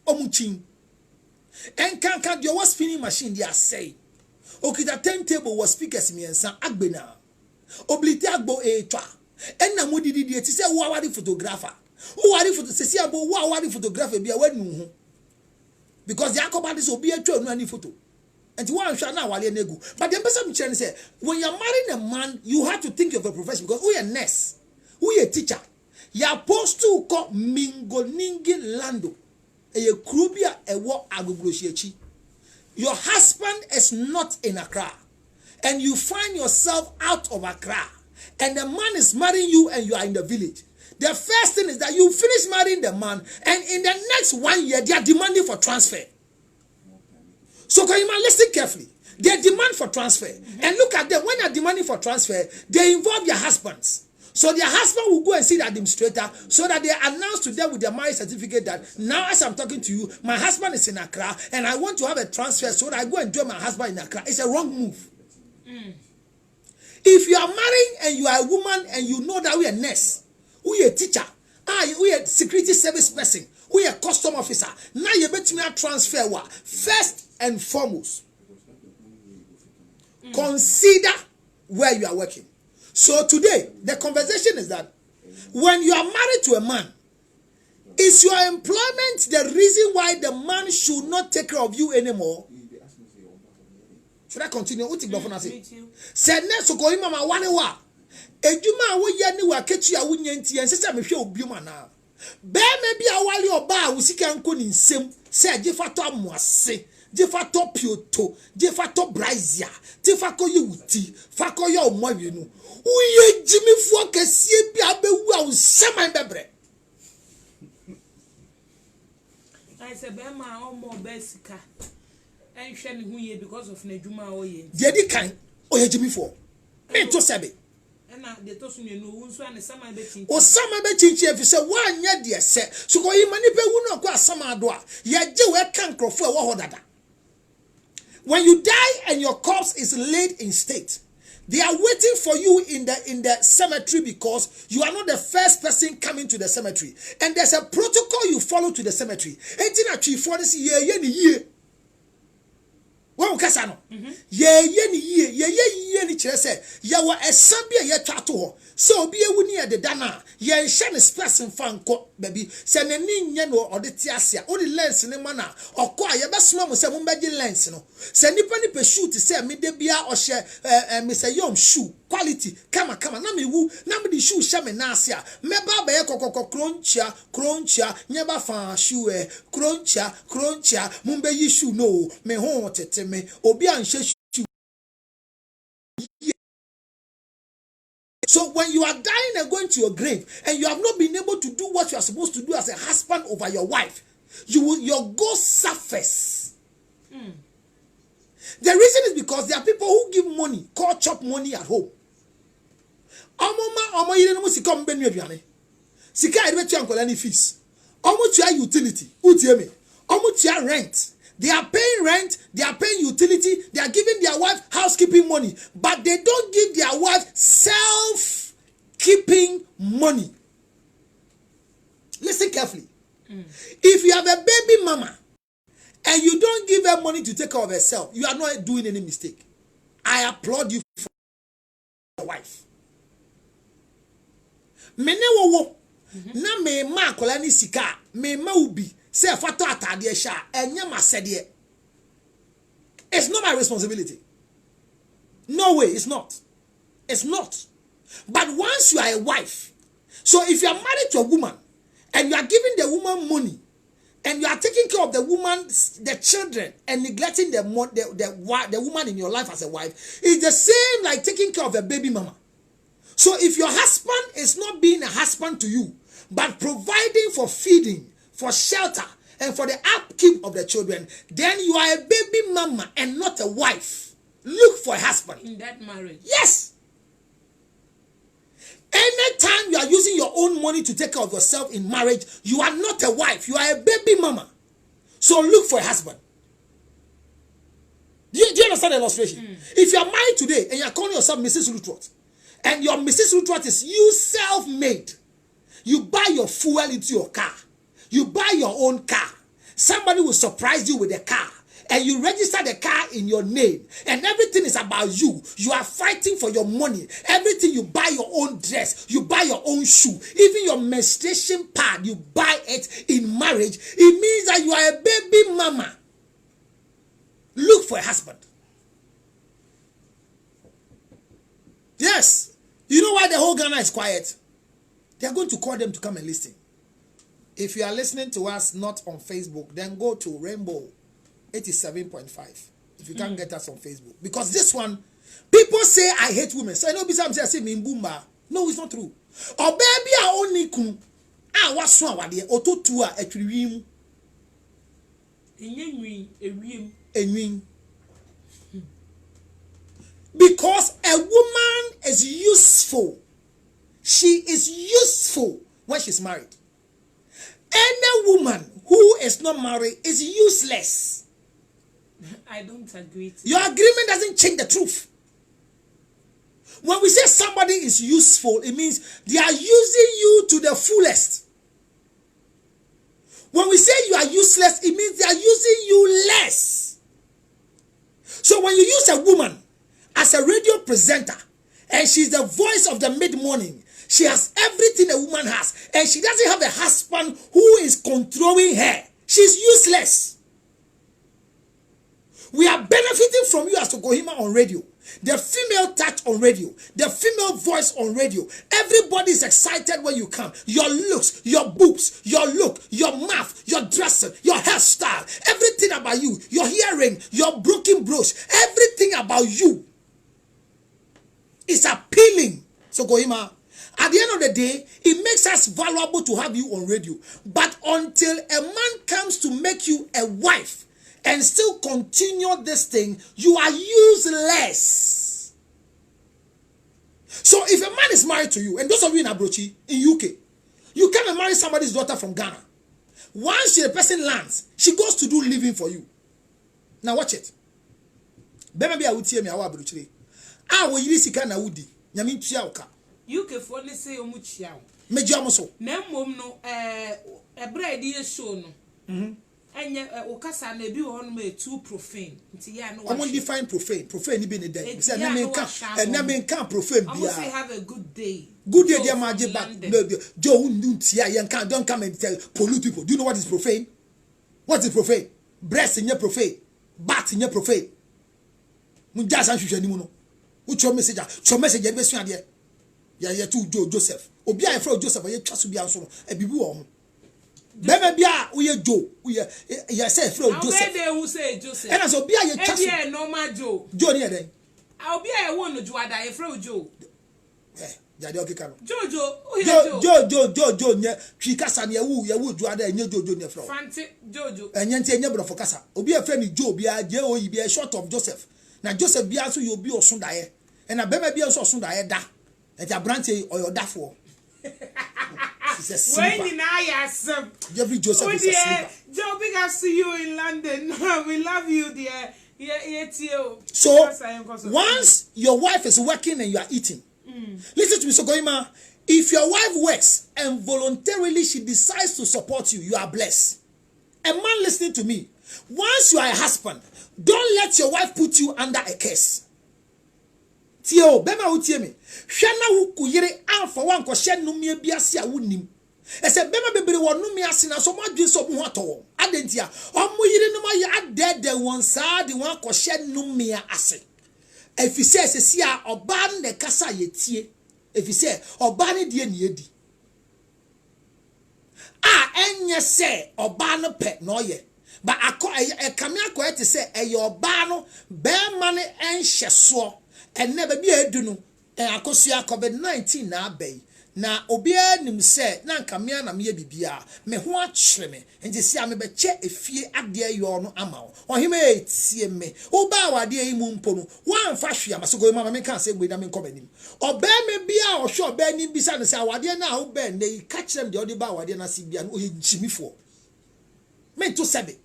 omuchin. And can't your spinning machine, they are say. Okay, the turntable was speakers me and san agbena. Oblite agbo e twa. And na mudi di ti say who are the photographer. Who are the photographer? Who are the photographer be a because the acrobat is obi a twa no any photo. And you want to now wale nego. But the person challenge say when you're marrying a man, you have to think of a profession, because we are nurse, we are teacher. You are supposed to call Mingoningi Lando. A Krubia a war agugloshiechi. Your husband is not in Accra, and you find yourself out of Accra, and the man is marrying you and you are in the village. The first thing is that you finish marrying the man, and in the next 1 year they are demanding for transfer. So can you listen carefully? They demand for transfer. And look at them. When they are demanding for transfer, they involve their husbands. So their husband will go and see the administrator, so that they announce to them with their marriage certificate that now as I'm talking to you, my husband is in Accra and I want to have a transfer, so that I go and join my husband in Accra. It's a wrong move. If you are marrying and you are a woman and you know that we are a nurse, we are a teacher, we are a security service person, we are a custom officer, now you bet me a transfer. First and foremost, consider where you are working. So today, the conversation is that when you are married to a man, is your employment the reason why the man should not take care of you anymore? Should I continue? Said next go mama wanewa. Ejuma wo ye ni wa ketu ya wunyanti en sese me hwe obiuma na. Be me bia wale oba wo sika nko ni nsem se agifato amuase. Jefato pioto, jefato brazia, jefako yuti, fako yo omawenu. Uye Jimmy fo kesie bi abewu a useman bebre. I said be ma omo besika. En hwe ne huye because of nedwuma oye. Dedi kan oye Jimmy fo. Me to sebe. Na de to so nu wunso ane sama be chin. O sama be chin efi se wa anya de se. So ko yi mani pe wu no ko asama ado a. Ye je we kan krofo e wo ho dada. When you die and your corpse is laid in state, they are waiting for you in the cemetery, because you are not the first person coming to the cemetery. And there's a protocol you follow to the cemetery. Well, Casano, ye ni chese, ya wa esabia ye tato. So be a winnie at the dana, ye shan is person fan coat, baby. Send a nin or the tiasia, or the lens in the manner, or quite a best mum with some baggy lens. No, send the penny per shoe to say me debia or share Mr. Yom shoe quality. Come on, nami woo, nobody shoe shaman nasia, meba be cruncha, never fan shoe, cruncha, mumbe yishu no, me haunted me, obian she. So when you are dying and going to your grave, and you have not been able to do what you are supposed to do as a husband over your wife, your ghost suffers. The reason is because there are people who give money, call chop money at home. Sika fees. Omutia utility. Utieme. Omutia rent. They are paying rent, they are paying utility, they are giving their wife housekeeping money, but they don't give their wife self-keeping money. Listen carefully. If you have a baby mama and you don't give her money to take care of herself, you are not doing any mistake. I applaud you for your wife. Mene wo na me ma kola ni sika, me ma ubi. Say fato atade sha enye masede. It's not my responsibility. No way, it's not. It's not. But once you are a wife, so if you are married to a woman and you are giving the woman money and you are taking care of the woman, the children, and neglecting the woman in your life as a wife, it's the same like taking care of a baby mama. So if your husband is not being a husband to you, but providing for feeding, for shelter, and for the upkeep of the children, then you are a baby mama and not a wife. Look for a husband. In that marriage. Yes. Anytime you are using your own money to take care of yourself in marriage, you are not a wife. You are a baby mama. So look for a husband. Do you understand the illustration? If you are married today and you are calling yourself Mrs. Lutrot, and your Mrs. Lutrot is you self-made, you buy your fuel into your car. You buy your own car. Somebody will surprise you with a car. And you register the car in your name. And everything is about you. You are fighting for your money. Everything, you buy your own dress. You buy your own shoe. Even your menstruation pad, you buy it in marriage. It means that you are a baby mama. Look for a husband. Yes. You know why the whole Ghana is quiet? They are going to call them to come and listen. If you are listening to us not on Facebook, then go to Rainbow 87.5. If you can't get us on Facebook. Because this one, people say I hate women. So I know some say me bumba. No, it's not true. Or baby I only kun. Ah, what's wrong with you? Oto tua etwim. Enwin. Because a woman is useful. She is useful when she's married. Any woman who is not married is useless. I don't agree. Your agreement doesn't change the truth. When we say somebody is useful, it means they are using you to the fullest. When we say you are useless, it means they are using you less. So when you use a woman as a radio presenter and she's the voice of the mid-morning, she has everything a woman has, and she doesn't have a husband who is controlling her. She's useless. We are benefiting from you as Kohima on radio. The female touch on radio. The female voice on radio. Everybody is excited when you come. Your looks, your boobs, your look, your mouth, your dressing, your hairstyle. Everything about you. Your hearing, your broken brush. Everything about you is appealing. So Kohima, at the end of the day, it makes us valuable to have you on radio. But until a man comes to make you a wife and still continue this thing, you are useless. So if a man is married to you, and those of you in Abrochi, in UK, you come and marry somebody's daughter from Ghana. Once the person lands, she goes to do living for you. Now watch it. Maybe I would tell me how Abrochi. I will use it kind of woody. Yamin Chiauka. UK for let's say Omuchiao. Mejamoso. Nemom no a bread show no. And Okasa ne bi on me too profane. Nti ya no. Someone define profane. Profane be in the day. Say na men can profane be. I must say have a good day. Good day dear maji back. Joe ntia yen can don't come and tell pollute people. Do you know what is profane? What is profane? Breast in your profane. Bat in your profane. Munja san hwehwe ni mu no. Ucho message. Cho message e be so ade. Ya to Joseph. Obi a yefra Joseph ye twa so bia so no ebibu wo ho. Bebe bia uye Joe. Uye ya say fra Joseph. How they who say Joseph? And so bia ye twa so. E normal Joe. Joe ni e den. Obi a won no Joada ye fra Joe. Jade okeka no. Joe nye twi kasa ne ye Joada nye Joe ne fra. Fanti Jojo. Enye nti enye bro for kasa. Obi a fra ni Joe bia je oyi bia short of Joseph. Na Joseph bia so ye obi osun dae. And na bebe bia so osun dae da. Eti abrante oyodafo. is a sleeper. When Jeffrey Joseph is a sleeper. Joe, big I see you in London. We love you, dear. So once your wife is working and you are eating, listen to me, Sogoima. If your wife works and voluntarily she decides to support you, you are blessed. A man listening to me, once you are a husband, don't let your wife put you under a curse. Tio, bema utie me. Shana wu kuyere anfa wan ko hye no me biase a wonim. Ese bema bebere wonu me ase na so modwe so mo ato. Adentia, omo yire no ma ya adede won saa de wan ko hye no me ase. Efise sesi a oba ne kasa yetie. Efise oba ne die ne edi. Enye se oba no pe no ye. But kame akoete se eye oba no be ma ne enhye so. And never be a dunu, and Akosia COVID-19 na bay. Na obia nim se, nan kamia na me bibia, me ho akyere me, and je sia me be che efie ade yo no ama wo. Ohime etie me. Oba wade yi mu mpo no, wan fa hwe ama so go mama me kan se gbe na me nko banim. Oba me bia o hwe oba ni bisa no se awade na wo be na yi ka kyerem de ode ba awade na se bia no o ye jimifo. Me to sebe.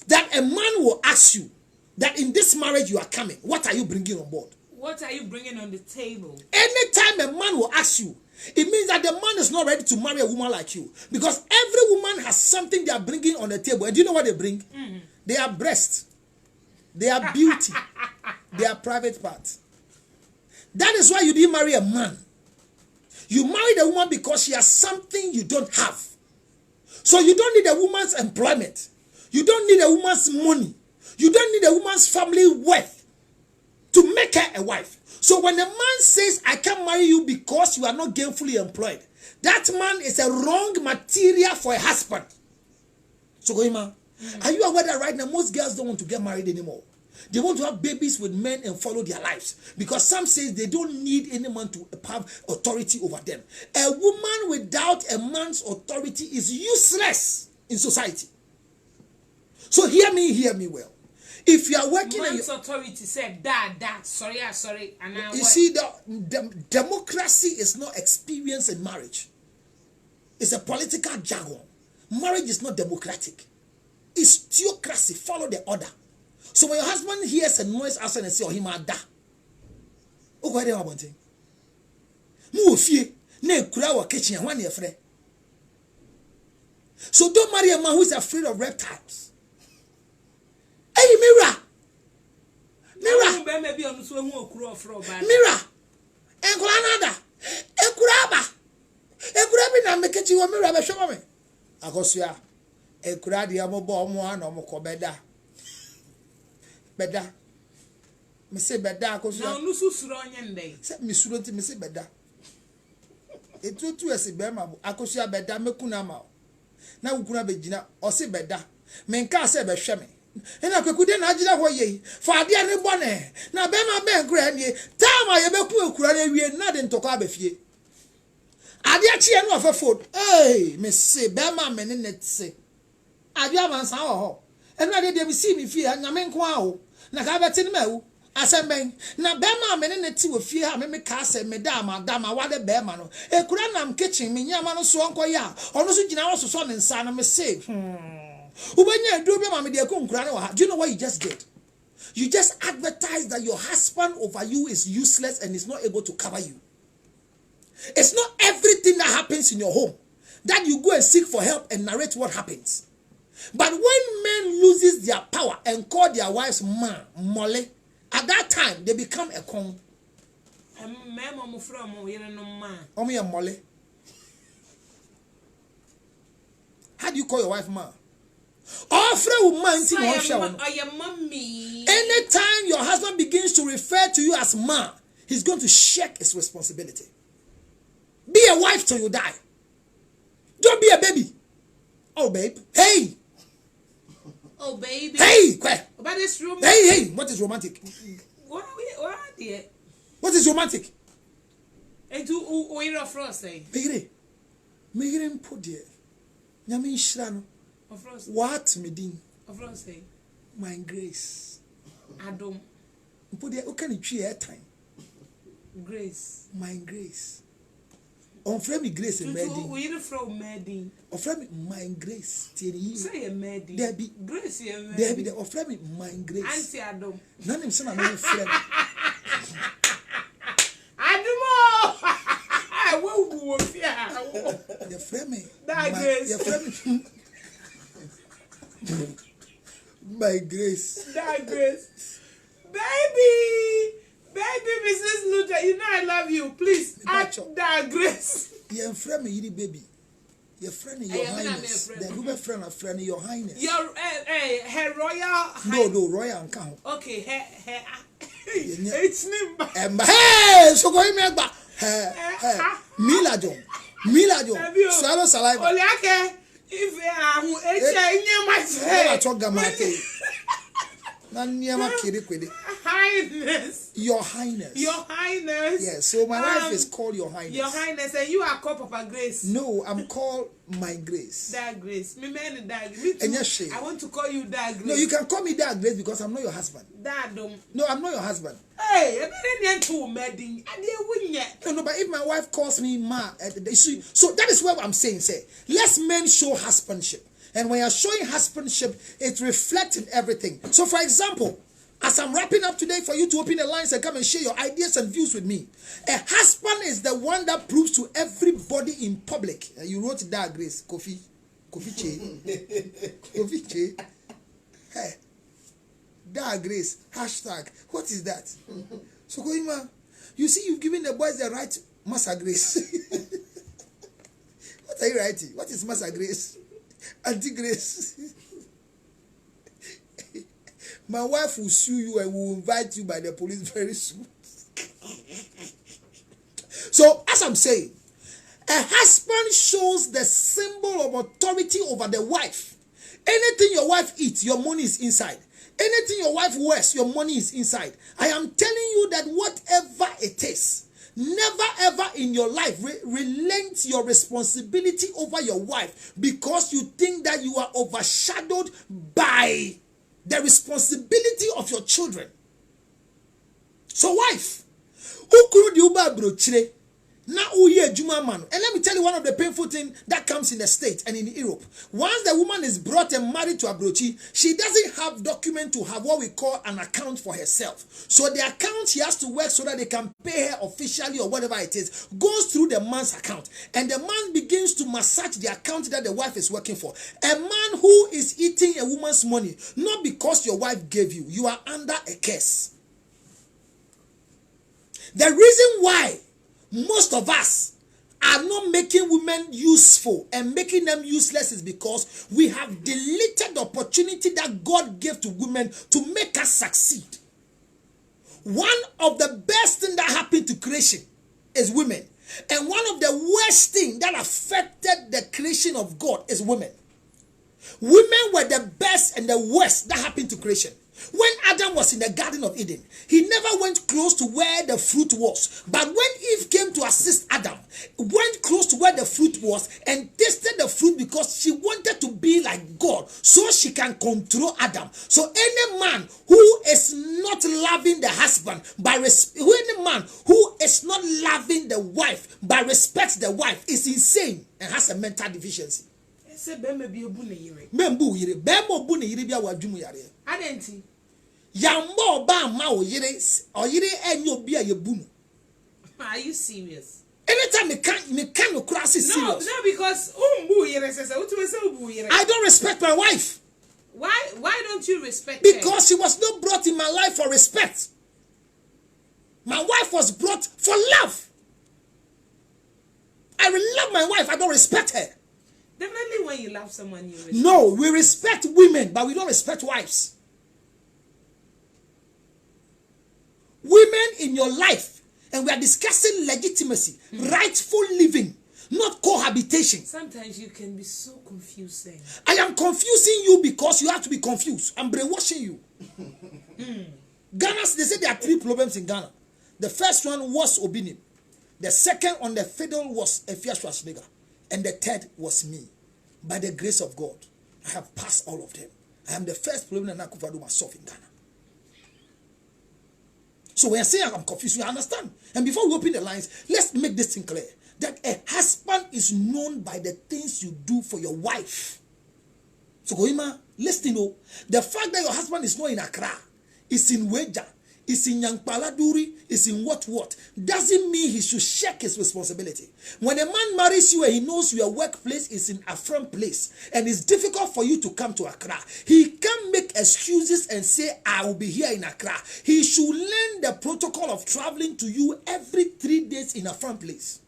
That a man will ask you that in this marriage you are coming, what are you bringing on board? What are you bringing on the table? Anytime a man will ask you, it means that the man is not ready to marry a woman like you. Because every woman has something they are bringing on the table. And do you know what they bring? They are breasts. They are beauty. They are private parts. That is why you didn't marry a man. You married a woman because she has something you don't have. So you don't need a woman's employment. You don't need a woman's money. You don't need a woman's family wealth to make her a wife. So when a man says, I can't marry you because you are not gainfully employed, that man is a wrong material for a husband. So Goima, are you aware that right now most girls don't want to get married anymore? They want to have babies with men and follow their lives. Because some say they don't need any man to have authority over them. A woman without a man's authority is useless in society. So hear me well. If you are working man's authority said that sorry and now you see the democracy is not experience in marriage. It's a political jargon. Marriage is not democratic. It's theocracy. Follow the order. So when your husband hears a noise outside and say, "Oh, he might die," oh, go ahead and want mu ofie na ekura wa kitchen and one friend. So don't marry a man who is afraid of reptiles. Hey, Mira. Enkulanada. Ekuraba. Ekurabi na mekechi wo Mira be hwe me. Akosua. Ekuradi amobo omo ana omo ko beda. Beda. Me se beda akosua. Na onu susuro onye ndey. Se me suro nti me se beda. Etutu esi be ma akosua beda mekuna ma. Na ukuna begina o se beda. Menka se be hwe me. Ena kwekude na agida ho ye fa ade ne bone na be ma be nkura nie time ye be ku ekura na wie na de ntoko abafie ade achie no afafo me se be ma me ne netse ade amansa ho enu ade de me si mi fie nyame nko a ho na ka beti ne mawu asemben na be ma me ne netse wo fie ha me ka se me da ma wade be ma no ekura nam kitchen me nyama no so nko ya ono so gina wo so ne nsa no me se do you know what you just did? You just advertised that your husband over you is useless and is not able to cover you. It's not everything that happens in your home that you go and seek for help and narrate what happens. But when men loses their power and call their wives mole, at that time they become a con. Mole. How do you call your wife ma? Anytime your husband begins to refer to you as ma, he's going to shirk his responsibility. Be a wife till you die. Don't be a baby. Oh, babe. Hey. Oh, baby. Hey. But it's romantic. Hey. What is romantic? What is romantic? And do oira frost say. Megire mpo de. Nyame nhira no. What me din? Say. My grace. Adam. Mpo de o kan twi airtime. Grace. My grace. On frame me grace and Medi. We from Medi. On frame my grace. Say a Medi. There be grace. There be the on frame my grace. Auntie Adam. None of them are friend. Adamo. I will fear. The frame me. That grace. The frame me. My grace. That grace. Baby. Baby, Mrs. Luther, you know I love you. Please add that grace. Your friend me, baby. Your friend, your highness. The Uber friend of friend, your highness. Your her royal. No, royal and count. Okay, her. It's name. Hey, so go in back. Mila John. Swallow saliva. Oliake, if I talk gamate. Highness. Your Highness. Your Highness. Yes, so my wife is called Your Highness. Your Highness, and you are called Papa Grace. No, I'm called My Grace. That Grace. Me man that. Me too. I want to call you that Grace. No, you can call me that Grace because I'm not your husband. That No, I'm not your husband. Hey, I didn't to medding. I didn't win yet. No, but if my wife calls me Ma, so that is what I'm saying. Say, let's men show husbandship. And when you're showing husbandship, it reflects in everything. So, for example, as I'm wrapping up today for you to open the lines and come and share your ideas and views with me, a husband is the one that proves to everybody in public. You wrote that, Grace. Kofi Che. Hey, that Grace. Hashtag. What is that? So, Koima, you see, you've given the boys the right Massa Grace. What are you writing? What is Massa Grace? Auntie Grace. My wife will sue you and will invite you by the police very soon. So, as I'm saying, a husband shows the symbol of authority over the wife. Anything your wife eats, your money is inside. Anything your wife wears, your money is inside. I am telling you that whatever it is, never ever in your life relent your responsibility over your wife because you think that you are overshadowed by the responsibility of your children. So wife, who could you buy brochire? Now man. And let me tell you one of the painful things that comes in the States and in Europe. Once the woman is brought and married to a brochi, she doesn't have document to have what we call an account for herself. So the account she has to work so that they can pay her officially or whatever it is goes through the man's account. And the man begins to massage the account that the wife is working for. A man who is eating a woman's money, not because your wife gave you, you are under a curse. The reason why most of us are not making women useful and making them useless is because we have deleted the opportunity that God gave to women to make us succeed. One of the best things that happened to creation is women. And one of the worst things that affected the creation of God is women. Women were the best and the worst that happened to creation. When Adam was in the Garden of Eden, he never went close to where the fruit was. But when Eve came to assist Adam, went close to where the fruit was and tasted the fruit because she wanted to be like God so she can control Adam. So any man who is not loving the husband, any man who is not loving the wife but respects the wife is insane and has a mental deficiency. Are you serious? Anytime me can't cross is serious. No, because I don't respect my wife. Why don't you respect her? Because her? she was not brought in my life for respect. My wife was brought for love. I love my wife. I don't respect her. Definitely when you love someone, you respect. No, we respect women, but we don't respect wives. Women in your life, and we are discussing legitimacy, rightful living, not cohabitation. Sometimes you can be so confusing. I am confusing you because you have to be confused. I'm brainwashing you. Ghana, they say there are 3 problems in Ghana. The first one was Obinim. The second on the fiddle was Efia Schwarzenegger. And the third was me. By the grace of God, I have passed all of them. I am the first problem that I could do myself in Ghana. So when I say I'm confused, you understand. And before we open the lines, let's make this thing clear. that a husband is known by the things you do for your wife. So Kohima, listen, the fact that your husband is not in Accra, is in Weja, is in Yankpaladuri, is in what, doesn't mean he should shirk his responsibility. When a man marries you and he knows your workplace is in a firm place and it's difficult for you to come to Accra, he can't make excuses and say, I will be here in Accra. He should learn the protocol of traveling to you every 3 days in a firm place.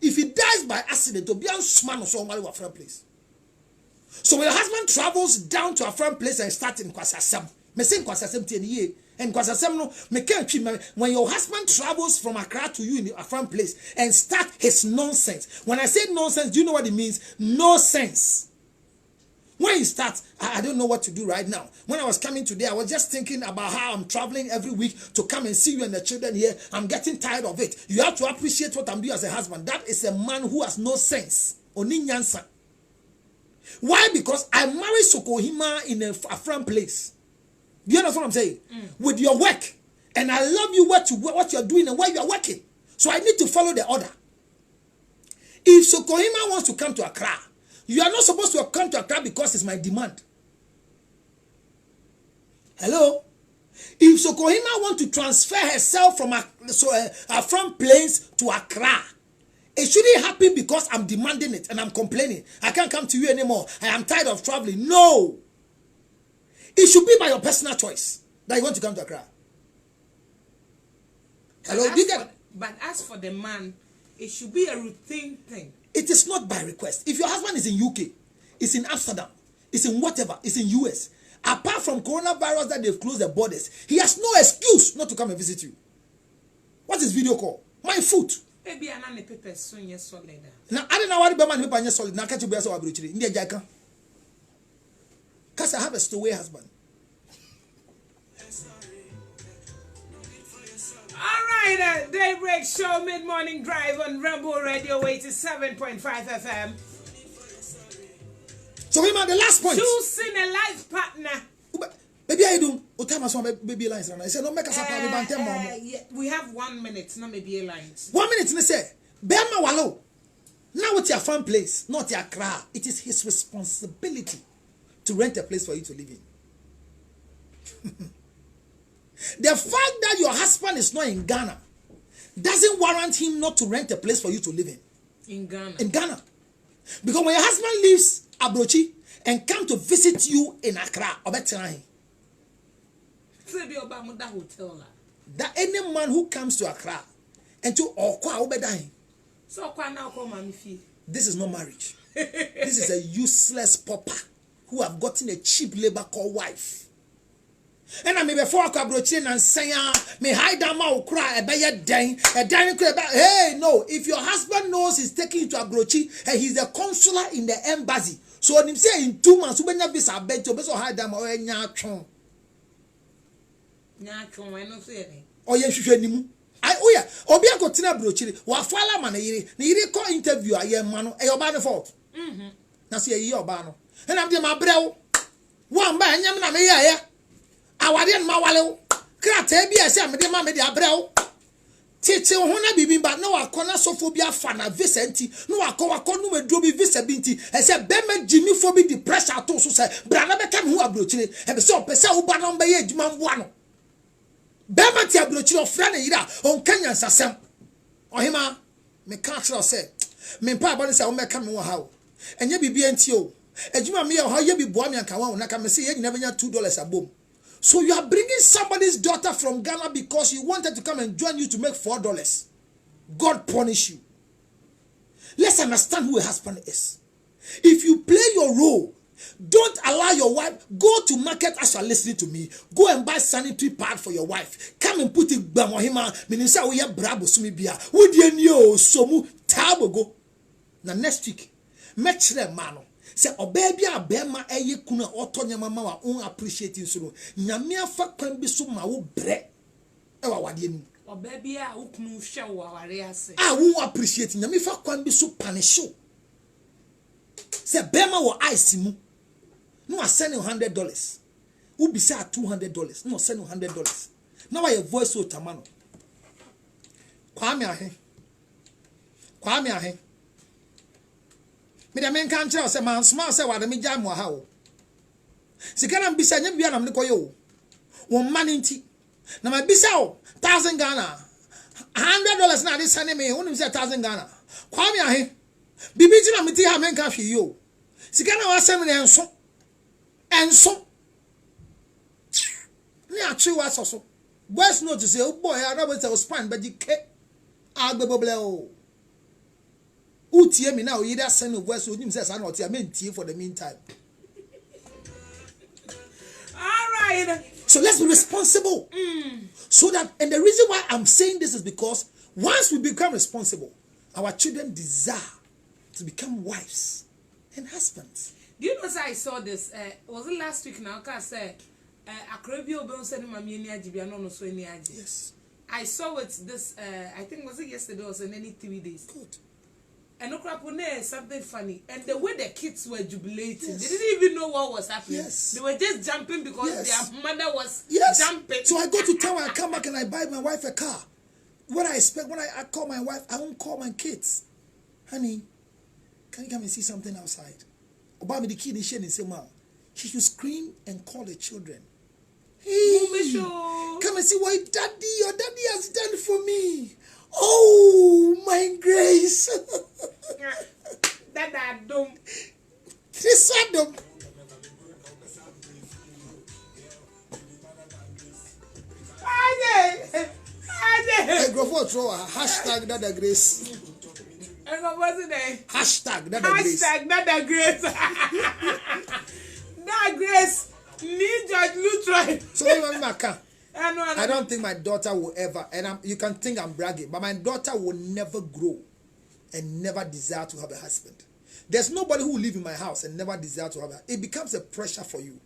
If he dies by accident, to be a man or somebody with a firm place. So when your husband travels down to a firm place and starts in Kwasasem, me say Kwasasem 10 years. And Kwasasem no, when your husband travels from Accra to you in a firm place and start his nonsense. When I say nonsense, do you know what it means? No sense. When he starts, I don't know what to do right now. When I was coming today, I was just thinking about how I'm traveling every week to come and see you and the children here. I'm getting tired of it. You have to appreciate what I'm doing as a husband. That is a man who has no sense. Oni nyansa. Why? Because I married Sokohima in a firm place. Do you understand what I'm saying? With your work. And I love you what you're doing and where you're working. So I need to follow the order. If Sokohima wants to come to Accra, you are not supposed to come to Accra because it's my demand. Hello? If Sokohima wants to transfer herself from from Plains to Accra, it shouldn't happen because I'm demanding it and I'm complaining. I can't come to you anymore. I am tired of traveling. No. It should be by your personal choice that you want to come to Accra. Hello? But as for the man, it should be a routine thing. It is not by request. If your husband is in UK, is in Amsterdam, is in whatever, is in US, apart from coronavirus that they've closed the borders, he has no excuse not to come and visit you. What is video call? My foot. Maybe I know the paper soon yes solid. Now I don't know what the man paper yes solid. Now catch you be so abruchiri. India jaka. Cause I have a stowaway husband. All right, Daybreak Show Mid-Morning Drive on Rainbow Radio 87.5 FM. So remember the last point. Choosing a life partner. Baby, I do. Baby lines. I said, no make us a we have 1 minute, not maybe a lines. 1 minute, and say, Bema Wallo. Now it's your fun place, not your cry. It is his responsibility to rent a place for you to live in. The fact that your husband is not in Ghana doesn't warrant him not to rent a place for you to live in. In Ghana. In Ghana. Because when your husband leaves Abrochi and come to visit you in Accra, that any man who comes to Accra and to Okwa Obedain. This is not marriage. This is a useless pauper who have gotten a cheap labor called wife. And I may before I broachin and say, may hide down my cry about your dang, a dining crab. Hey, no, if your husband knows he's taking you to Abrochi and he's a consular in the embassy, so when him say in 2 months, when you be a bed to hide down my nyatron. Nyatron, I don't say anything. Oh, yes, you should. Oh, yeah, Obia Cotina Brochi, while Fala Man, the call interview, I am man, a banner fault. Now see a year banner. And I'm my bro. One by Yamna. Awadian mawale krate bia se amede ma me dia brɛw tete ho na bibimba na wakona sophobia fana visa nti na wakɔ no medro bi visa bi nti ɛsɛ bema jimi fo bi di pressure to so sɛ bra na bɛka me ho abrochire ɛbe sɛ opɛ wo ba no bɛyɛ adwuma mboa no bema ti abrochire ofra na yira onka nyansasɛm ɔhema me ka kyerɛ sɛ me mpa abɔ ne sɛ wo mɛka me wo ha o ɛnyɛ bibia nti o adwuma me yɛ ho yɛ bi boa me anka wa na ka me sɛ yɛ nyina bɛnya $2 abom. So you are bringing somebody's daughter from Ghana because you wanted to come and join you to make $4. God punish you. Let's understand who a husband is. If you play your role, don't allow your wife, go to market as you are listening to me. Go and buy sanitary pad for your wife. Come and put it bamohima. Minisa we brabo sumibia. Udienyo somu tabogo. Now next week, metre mano. Say obebi abema eye kuna otonya mama wa un appreciating so nyame afa kwan bi so ma wo bre e wa wade ni obebi a ukunu hwe wo aware ase wo appreciate nyame fa kwan bi so punish you. Say bema wo ice mu no asend $100 wo bi say $200 no send $100 now your voice so tamano kwame Kwame ahe. Me da men kan kire o se man sma se wa da me jam wa ha o. Sika na mbisa nya bia na me koye o. Won mani nti. Na ma bisa o 1,000 Ghana. $100 na dey send me. Won say 1,000 Ghana. Kwame ahe. Bibi ti na me ti ha men kan hwe yo. Sika na wa sem na enso. Enso. Ni atwe wa so. Boys know to say, oh boy, I don't want to spine, but you can't. Agbebobele. Utie me now, either send a voice with him says, I not mean tea for the meantime. All right. So let's be responsible. So that, and the reason why I'm saying this is because once we become responsible, our children desire to become wives and husbands. Do you know I saw this? Was it last week now? I said, yes. I saw it this, I think was it yesterday or so, in any 3 days. Good. And Okrapone something funny. And the way the kids were jubilating, yes. They didn't even know what was happening. Yes. They were just jumping because yes. Their mother was jumping. So I go to town, I come back and I buy my wife a car. What I expect when I call my wife, I won't call my kids. Honey, can you come and see something outside? Or buy me the key in the shade and say, Mom, she should scream and call the children. Hey, come and see what your daddy has done for me. Oh, my grace. That I don't. This Adam. I go for throw a hashtag Dada Grace. I go what's the name? Hashtag Dada Grace. Hashtag Dada Grace. Dada Grace. Need George Lutheran. So I don't think my daughter will ever, and you can think I'm bragging, but my daughter will never grow and never desire to have a husband. There's nobody who will live in my house and never desire to have a husband. It becomes a pressure for you.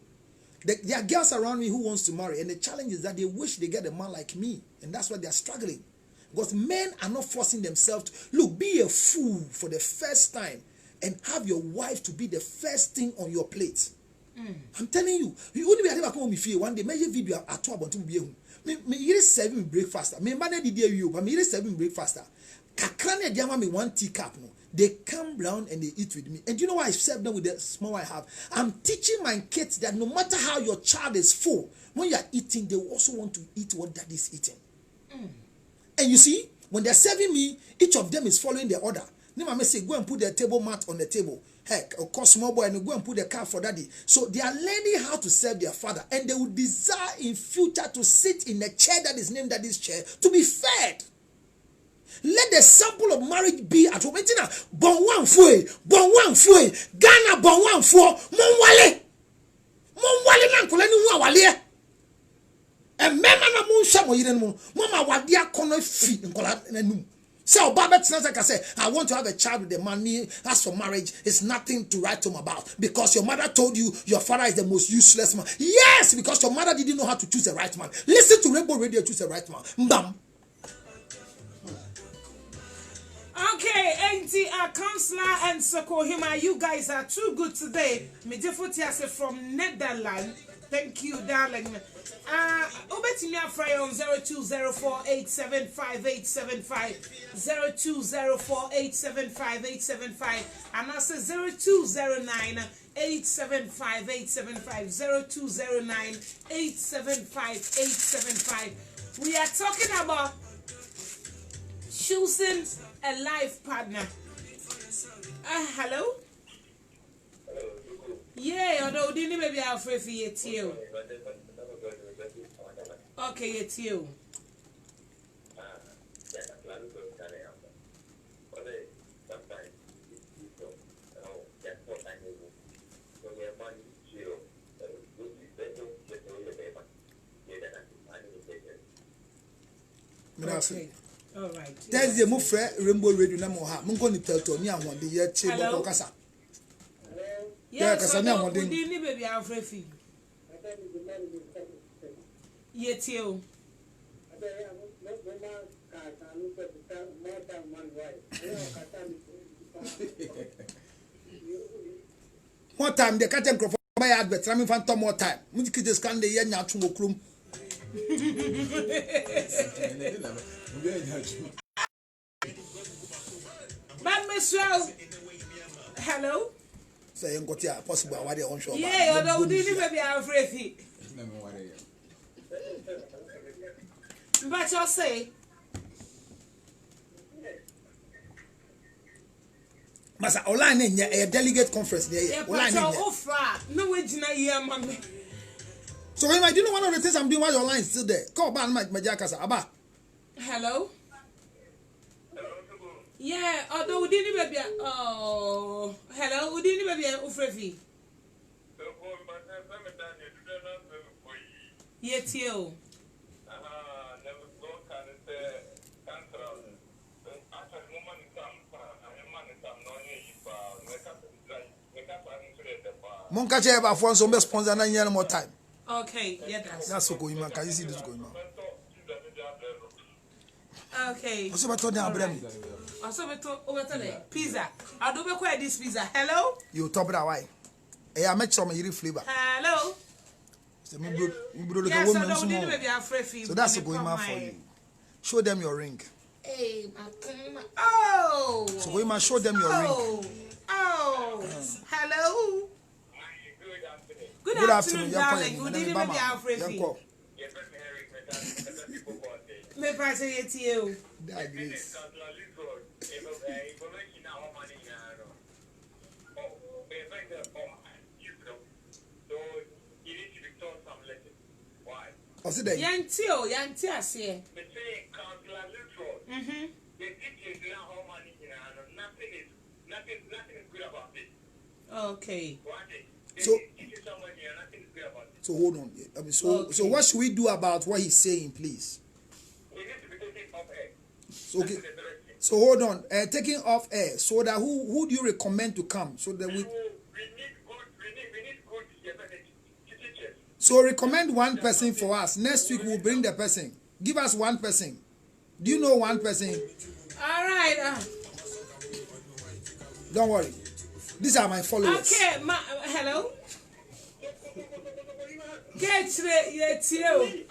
There are girls around me who wants to marry, and the challenge is that they wish they get a man like me, and that's why they are struggling. Because men are not forcing themselves to, look, be a fool for the first time and have your wife to be the first thing on your plate. I'm telling you, you only be able to come home one day. Measure video at 12 until we me you serving breakfast. Me man dey there you, but me serving breakfast. Kakran dey want me 1 teacup no. They come round and they eat with me. And you know why I serve them with the small I have? I'm teaching my kids that no matter how your child is full, when you are eating, they also want to eat what dad is eating. And you see, when they're serving me, each of them is following their order. Then I say, go and put the table mat on the table. Heck, of course, small boy, and go and put the car for daddy. So they are learning how to serve their father, and they will desire in future to sit in a chair that is named daddy's chair to be fed. Let the sample of marriage be at home. Bon one fue, Ghana bon one for Monwale Nankolani Wale. And Mamma Moon Shamoy, Mama Wadia Kono feet and Kola. So, Baba Tinaza say, I want to have a child with the money. As for marriage, it's nothing to write home about. Because your mother told you your father is the most useless man. Yes, because your mother didn't know how to choose the right man. Listen to Rainbow Radio, choose the right man. Bam. Okay, NTR Counselor and Sokohima, you guys are too good today. Medifotiase from Netherlands. Thank you, darling. Obetimia Fry on 0204875875 0204875875 and I say 0209875875 0209875875. We are talking about choosing a life partner. Hello? Yeah, although didn't maybe I'm afraid for you too. Okay, it's you. Okay. All right. There's the move Rainbow Radio na mo ha. Mun ko ni telto ni awon de ye che boko kasa. Yes, I know. We didn't baby I'm afraid for you. Yet you. One time the catch microphone by advert. I'm in more time. Mun ki just can the yen ya tun okrum. But Miss hello? Say you got here possible what they on show. Yeah, although we didn't maybe I'm afraid. But you'll say Masa online a delegate conference there. Online. No way here, mommy. So when I do one of the things I'm doing while your line is still there. Call back my Jakasa. Aba. Hello? Yeah, although we didn't maybe hello, we didn't maybe ufrefi. Yet you. Monka Cheba for some sponsor 9 years more time. Okay, yeah, that's okay. Man, can you see this going on? Okay. What's about Tony Abraham? Pizza. I don't know this pizza. Hello? You top that why? I make some flavor. Hello? So that's a going man for you. Show them your ring. Hey, oh. So we must show them your ring. Oh. Hello? Good afternoon, darling. Good evening, baby. Me pass it to you. That is. Yantia say. Okay. So hold on. I mean, so what should we do about what he's saying, please? We need to be taking off air. Okay. So hold on. Taking off air. So that who do you recommend to come? So that we need good teachers. So recommend one person for us. Next week we'll bring the person. Give us one person. Do you know one person? All right. Don't worry. These are my followers. Okay. Hello. Get it, you.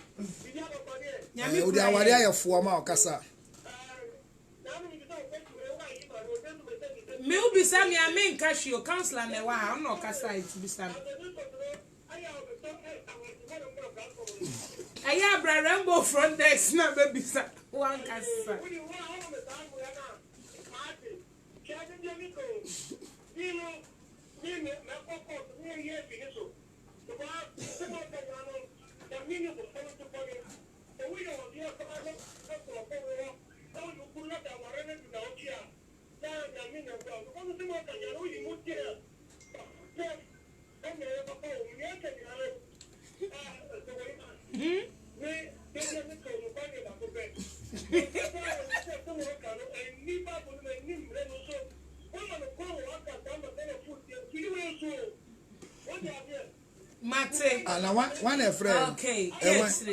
Me will be Sammy, I mean, Casio, counselor, and I'm not Cassa to be Sam. I have a rainbow front desk, not baby, one Cassa. Mate. And one a friend. Okay. Yes.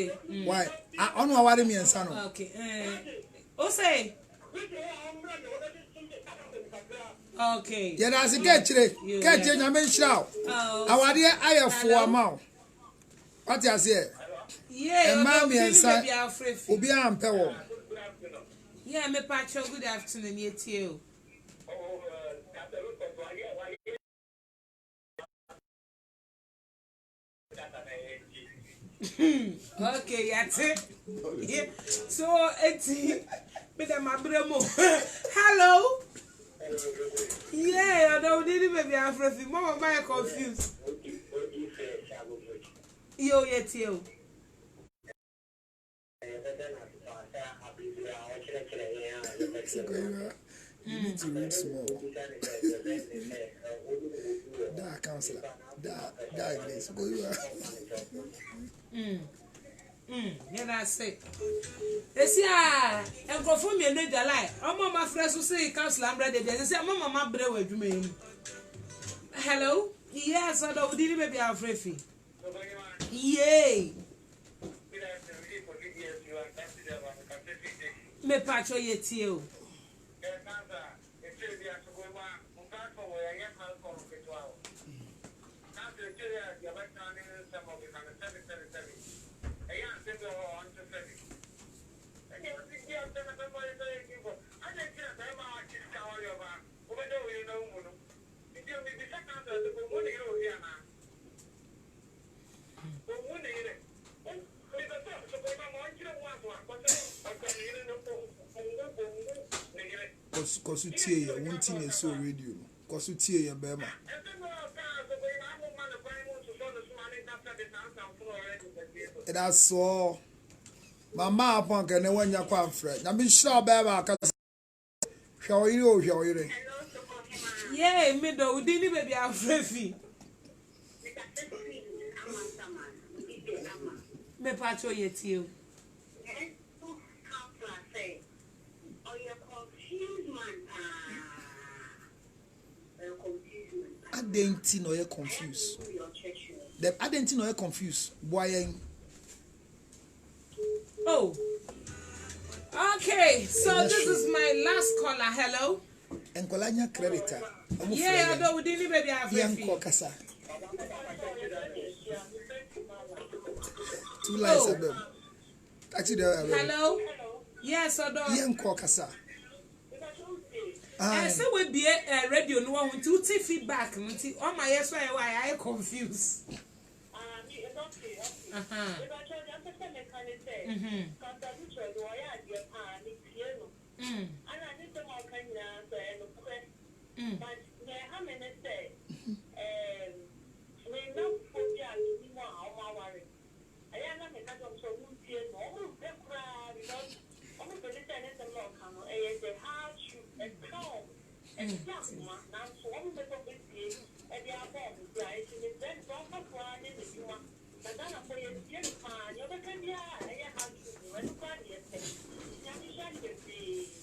Why? I don't know what I mean, son. Okay. Say. Okay. Yeah, that's a get today. Get you, I mean, shout. Our dear, I have 4 mouth. What you say? Yeah, and mommy and son will be on Pewell. Yeah, me patch good afternoon, yet you. Okay, that's it. Yeah. So it's hello. Yeah, I don't need maybe I'm afraid. Mama, my confused. Yo, yet you. You need to read small. That counselor. That is go you yeah, that's it. Yes, yeah. And go for me and the lie. I'm my friends who say counselor, I'm ready. They say, Mama, my brother, with me. Hello? Yes, I don't need maybe I'm afraid. Yay. Me patcho yet you. Cause you tear one thing is so radio. Cause you tear your bema. That's all. Mama upon can one your conference. I'm sure bema. Show you. Yeah, middle, we didn't baby our free. Me patcho yet you. I didn't know you're confused. I didn't know you're confused. Why? Oh. Okay, so this is my last caller. Hello. And Colania creditor. Yeah, I we didn't baby have Kasa. 2 lines of them. Hello. Yes, I do. Young Kasa. So we be a radio no one to take feedback. Oh my, yes, why I confused.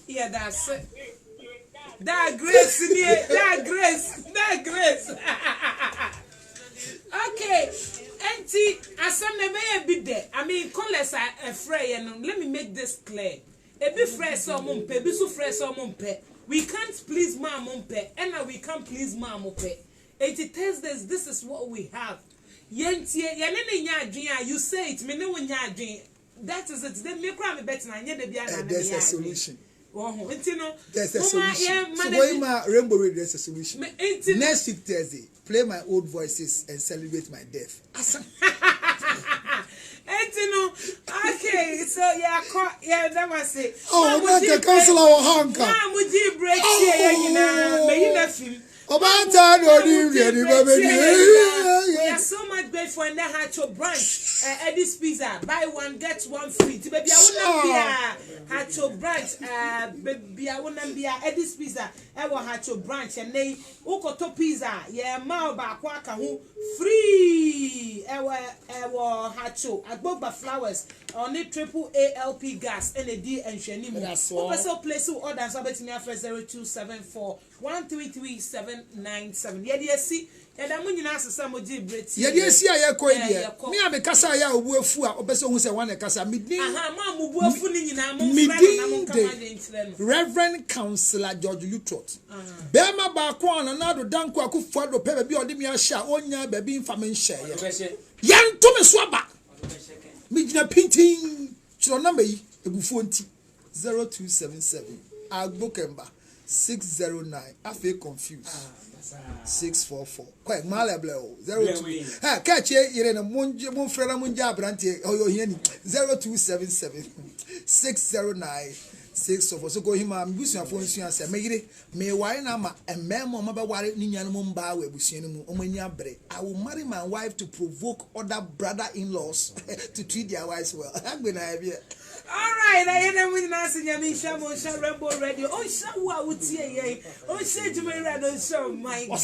Yeah, that's it. That grace. Okay, auntie, as some may be there. I mean, callers are afraid, and let me make this clear. A bit fresh or mumpe, be so fresh or mumpe. We can't please mom mumpe, and we can't please mom mumpe. 80 Thursdays, this is what we have. Yentie, yanene nyadwin, you say it, me no nyadwin. That is it. Then me cry me better na nye de bia na. There's a solution. Oh, enti no. There's a solution. So why my Rainbow Radio, there's a solution. Next week Thursday, play my old voices and celebrate my death. Okay, so yeah, that was it. Oh, not the council of Hong Kong. Would you break here? May you left him. We are so much grateful and they had to branch Eddie's Pizza. Buy one, get one free. Baby, I wouldn't be had to branch. Baby, I wouldn't be Eddie's Pizza. I will have to branch and they Ukoto Pizza. Yeah, Mauba Kwaka who free. I will have to. I bought flowers on the AAA gas and a D and Shanimu. That's all. Also, place who orders about me after 0274 133-797. Yeah, dear, see. Yeah, that money na asesa mo di breti. Yeah, dear, see I ko dia. Me a me kasa ya obuafu a obeso hu se wan kasa midin. Aha, ma mo buafu ni nyina mo fra na mo kama de ntirem. Reverend Counselor George Lutrot. Bema ba ko na na do danko akufo do pe bi ode mi a sha onya ba bi mfa me nhye. Yan to me so aba. Me gina pintin. Chiro number yi egufu nti 0277 Agbokemba 609. I feel confused. 644. Quite malleable. 02. Catch it in a moon frena munja branty or your henny 0277 609 644. So go him. I'm using a phone. Say, may why nama and memo maba worry Ninian Mumba we businu omania bre. I will marry my wife to provoke other brother-in-laws to treat their wives well. I'm gonna have you. All right, I am with Nancy Yamisha Monsha Rainbow Radio. Oh, Shawa would see oh, say to me, rather so my God.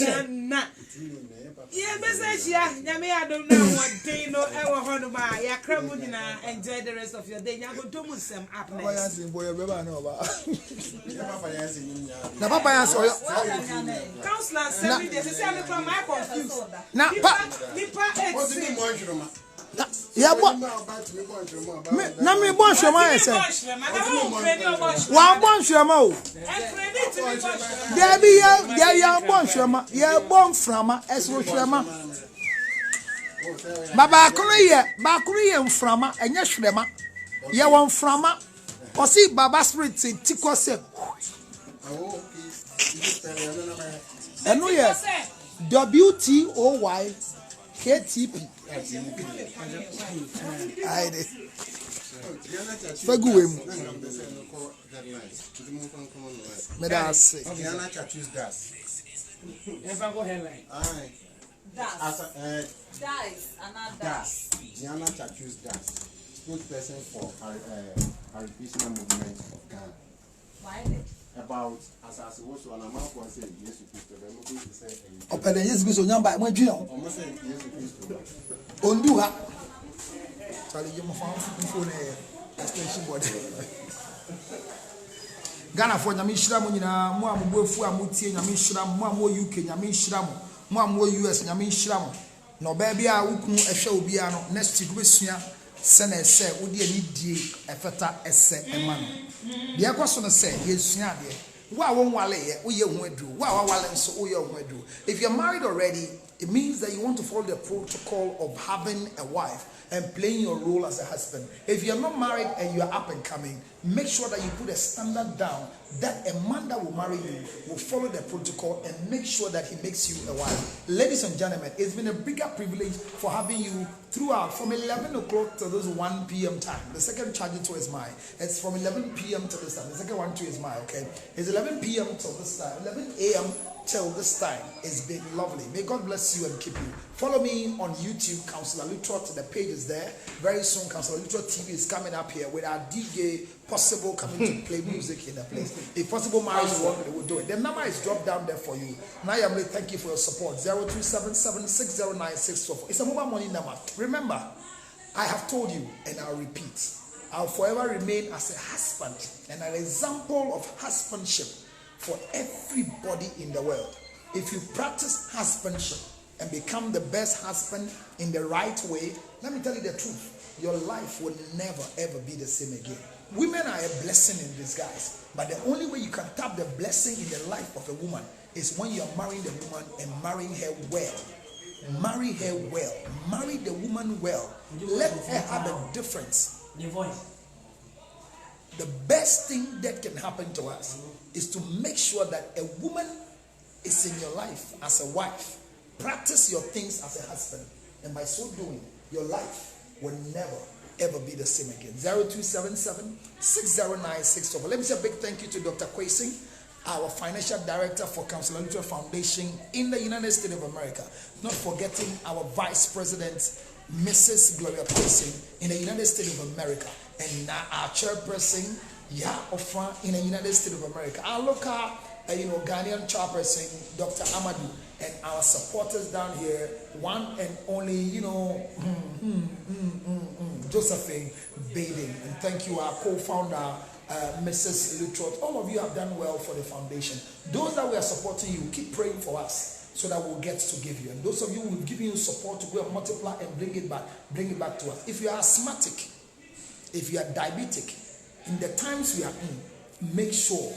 Yeah, message, Yami, I don't know what day no ever heard by ya Kramudina. Enjoy the rest of your day. You're going to move some up. Now, Papa answer. Counselor, 7 days. I'm confused. Now, yeah, but na me bon shema ese. Wa bon shema o. There be ya bon shema, ya bon frama esro shema. Ba kunu ye mframa enye shema. Ye won frama. O si baba spirit tikose. Enu ye WTOYKTP. I did. Faguem. Medasi. Diana Chachus Das. Das. Diana Chachus Das. Spokesperson for Harifisma Movement of Ghana. Why? About as also an amount of say yes to say Open the yes because on by my dream. almost say yes to Ondu ha. Charlie, you must find phone extension board. Ghana for nyame hira mo nyina mo amboafu amutie nyame hira mo amo UK nyame hira mo amo US nyame hira mo no ba bia wukunu ehwe obi a no next week besua sene ese wodi ani die efeta ese ema no de akwaso no se yesua de wa won wale ye oye hu aduru wa wale nso oye hu aduru. If you're married already, it means that you want to follow the protocol of having a wife and playing your role as a husband. If you're not married and you're up and coming, make sure that you put a standard down that a man that will marry you will follow the protocol and make sure that he makes you a wife. Ladies and gentlemen, it's been a bigger privilege for having you throughout from 11 o'clock to this 1 p.m. time. The second charging to is mine. It's from 11 p.m. to this time. The second one too is mine, okay? It's 11 p.m. till this time. 11 a.m. till this time. It's been lovely. May God bless you and keep you. Follow me on YouTube, Counselor Lutrot. The page is there. Very soon, Counselor Lutrot TV is coming up here with our DJ Possible coming to play music in the place. If Possible marriage work, they will do it. The number is dropped down there for you. Nayamle, thank you for your support. 0277609624. It's a mobile money number. Remember, I have told you, and I'll repeat, I'll forever remain as a husband and an example of husbandship for everybody in the world. If you practice husbandship and become the best husband in the right way, let me tell you the truth, your life will never ever be the same again. Women are a blessing in disguise, but the only way you can tap the blessing in the life of a woman is when you are marrying the woman and marrying her well. Marry her well. Marry the woman well. Let her have a difference. The best thing that can happen to us is to make sure that a woman is in your life as a wife. Practice your things as a husband, and by so doing, your life will never ever be the same again. 0277-609-612. Let me say a big thank you to Dr. Kwesing, our financial director for Counselor Lutrot Foundation in the United States of America. Not forgetting our vice president, Mrs. Gloria Kwesing, in the United States of America, and our chairperson, Ya Ofra, in the United States of America. Our local, Ghanaian chairperson, Dr. Amadou, and our supporters down here, one and only, Josephine Bading. And thank you, our co-founder, Mrs. Lutrot. All of you have done well for the foundation. Those that we are supporting you, keep praying for us so that we'll get to give you. And those of you who will give you support to go and multiply and bring it back to us. If you are asthmatic, if you are diabetic, in the times we are in, make sure,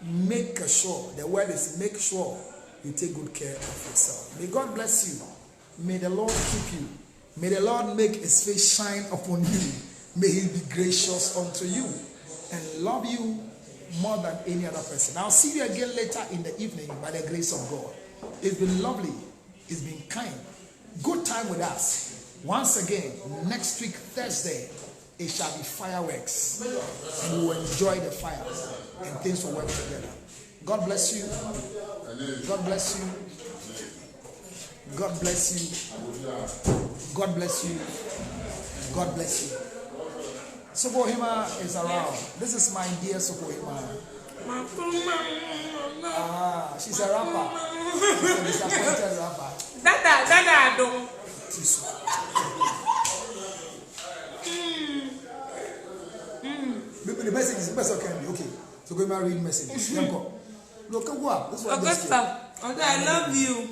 the word is make sure you take good care of yourself. May God bless you. May the Lord keep you. May the Lord make his face shine upon you. May he be gracious unto you and love you more than any other person. I'll see you again later in the evening by the grace of God. It's been lovely. It's been kind. Good time with us. Once again, next week, Thursday, it shall be fireworks. And we will enjoy the fire. And things will work together. God bless you. God bless you. God bless you. God bless you. God bless you. Sokohima is around. This is my dear Sokohima. She's a rapper. She's a disappointed rapper. Dada, don't. The message is best okay. Okay. So go and read message. Look at what? This one. Augusta, okay, I love you.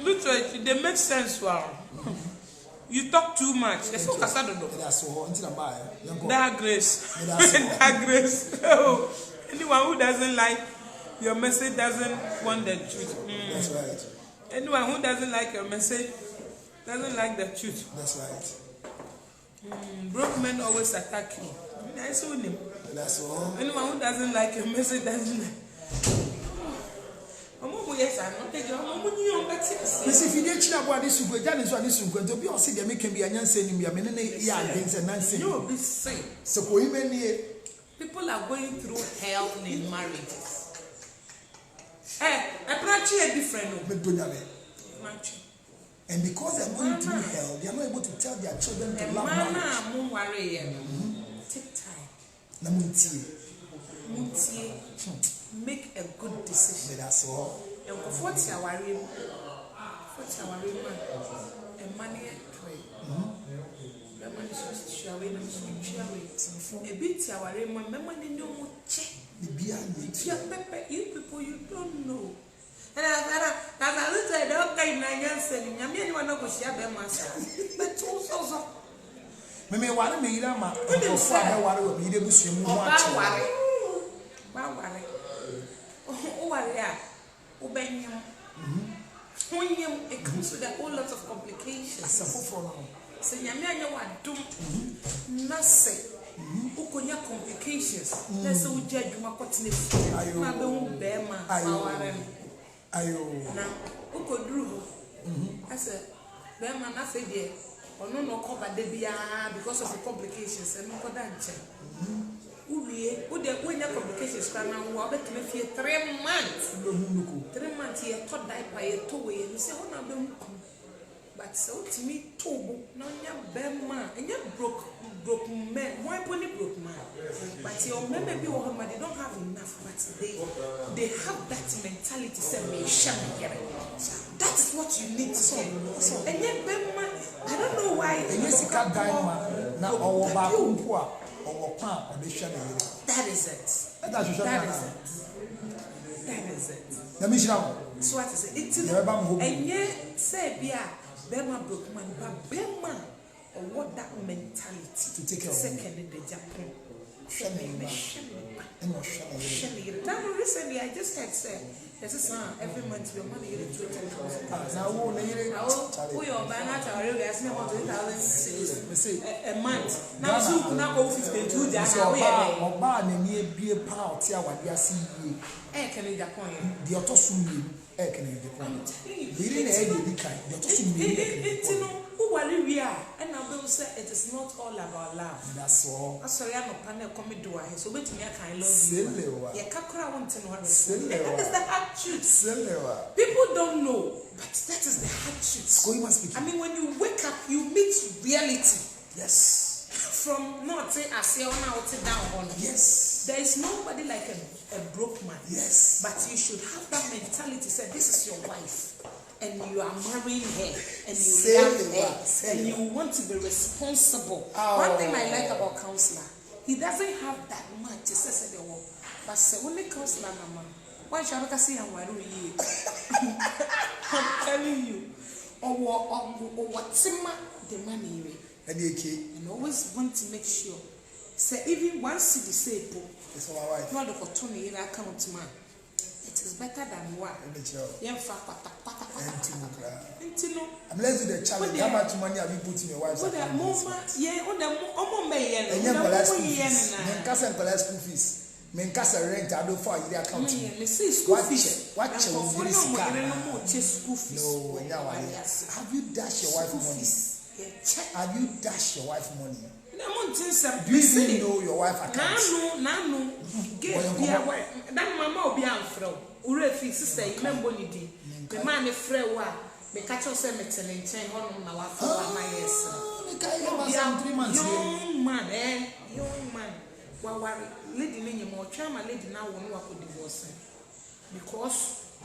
Lutrot, they make sense. Wow. You talk too much. That's what I said. That grace. That grace. Oh, anyone who doesn't like your message doesn't want the truth. That's right. Anyone who doesn't like your message doesn't like the truth. That's right. Broke men always attack you. I saw him. That's all. Anyone who doesn't like your message doesn't like. Yes, I'm not taking if you didn't know what this is, that is what this is going to be. I'll see them making me a Nancy in your minute, against a Nancy. You'll be safe. So, people are going through hell in marriages. I brought you a different. And because they're going through hell, they are not able to tell their children to love marriage. Take time. Make a good decision. That's all. And for 40 hours, and money pray. The money is sharing and sharing. A bit our money no check. You people, you don't know. And I looked at the okay, 9 years saying, I mean, you are not going to share them myself. But also, Meme ware me yira ma o fa da ware wo bi de busu mu ho a ba ware o ware a o benyam it comes with a whole lot of complications asafo for now se nyame anya wa dum na se ukonya complications na se o je adwuma kotene fu ma be hu be ma ware ayo na ukoduru ase be ma na se de ono no cover de bia because of the complications and no koda nche uwie wo de wonya complications kwa na wo obetime fie 3 months 3 months ye to diaper ye to we you say ho na be mu but so timi tobo na nya bema enya broke man why pony broke man but your men be wo ma they don't have enough but they have that mentality say me shame here. That is what you need to say. And yet bema I don't know why Jessica Gaima now or ba kumpo or pa or the shame. That is it. That is it. Let me show. So what is it? It's and yet say bia bema broke man but bema or what that mentality to take care of second in the Japan. Now recently I just had said every month your money you do 10,000. Now who your bank are really asking about 2,000 a month. Now so could not go 52 days. Oba na ni ebie pa oti awade ase yie. Can in Japan. The otosumi can in Japan. We didn't have the kind. The otosumi and I will say it is not all about love. That's all. I'm sorry, I'm a panel coming to us. So wait me, I can love you. Yeah, Kakura want to know what that is the hard truth. People don't know, but that is the hard truth. I mean, when you wake up, you meet reality. Yes. From not say I say on out down on. Yes. There is nobody like a broke man. Yes. But you should have that mentality. Say this is your wife. And you are marrying her, and you love her, and you want to be responsible. One thing I like about counselor, he doesn't have that much. He says the word, but when the counselor, mama, why shall I say I'm worried? I'm telling you, or what's the money, and always want to make sure. Say even once you say, it's our wife. Not for 20 years account man. It is better than what? I'm let's do the challenge. How much money have you put in your wife's account? School fees. Rent. I don't for your account. Watch no, have you dashed your wife money? Have you dashed your wife money? Do you even know your wife account? No. That mama will be on throw. Urefi sister, remember you did. The man is free wa. The catcher said me telling chain on my wife for my yes. Young man. Well, lady in your more charm, lady now won't work with divorce. Because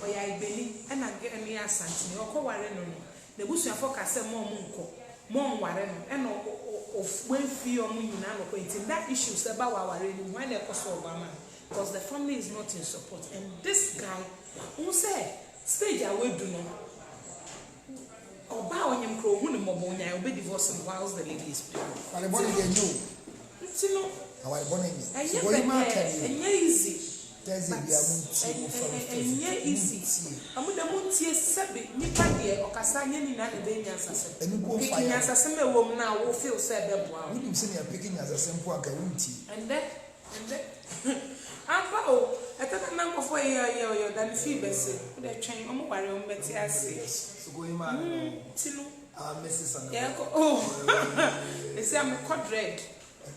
we are belly and I get me a sanction or co warren on the bush and focus more munko, more warren and of when fear on you now acquainting that issues about our reading when they cost Obama. Because the family is not in support. And this guy who said, stage away do not. Or bow on him crow, who will be divorcing whilst the lady is playing. But the body they know. It's no. How I born and easy. There's a easy. I'm with the Muntie Sabi, Nipadia, or Cassanian in Advance. And you picking as a similar woman now will feel said that one. You see me picking as a simple and that. Ampa o, etata na nkofo ye dan fi bese. De twen omo ware omo beti ase. So go him man. Tinu. Mrs. Sandra. Yeah, oh. They say I'm called red.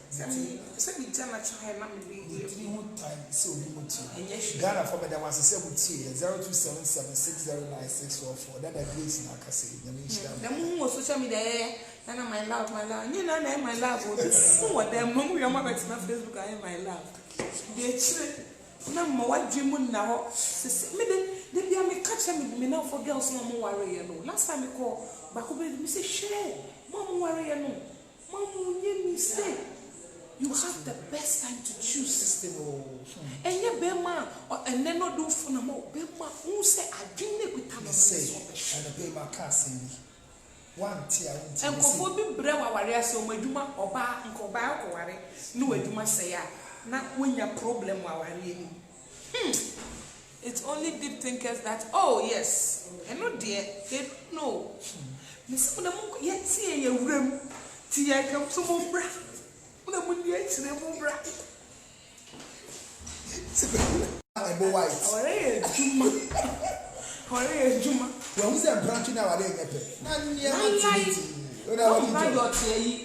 Say me jam at your na me be. Time so be muti. Ghana for me there was a 0277609644. That agrees na kase. The moon was social media. And my love. You know, my love. This is what them mom your mother to my Facebook. I am my love. They children. No more what dream now. Me then they be catch me now for girls no more worry. Last time I call. Bakobe me say share. Mom worry no. Mom you mistake. You have the best time to choose system. And ye bema and then not do for no more. Bema who say I drink with time say and the bema casting. One tear and for be brewa warrior so maduma oba nkoba ko ware no aduma say ya na when your problem wa ware ni. It's only deep thinkers that oh yes and no dear they know. Miss Oda Mungo yet see a room. Tia come to Mumbra. Una Mundia to the Mumbra. I'm a white. Hooray, Juma. Hooray, Juma. When we say branching now, I didn't get none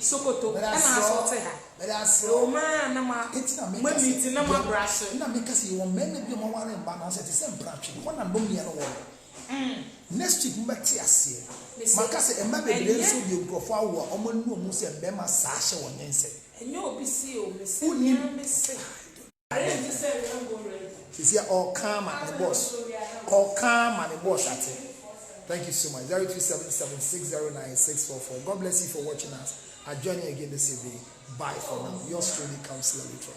Sokoto. And I saw her. But I saw man, it's not me. When it's in a brush, not because you want men to be more than balance at the same branching. One and boom, next week, Matthias. Makase emma bebre so bi nkrofo awo omo nu omu se bema saashe wonyense enyo obi si o me se me se are ji se we go ready sisi all calm and the boss all calm and the boss at it. Thank you so much. 0277609644. God bless you for watching us. I'll join you again this evening. Bye for now. Yours truly, Counselor Little.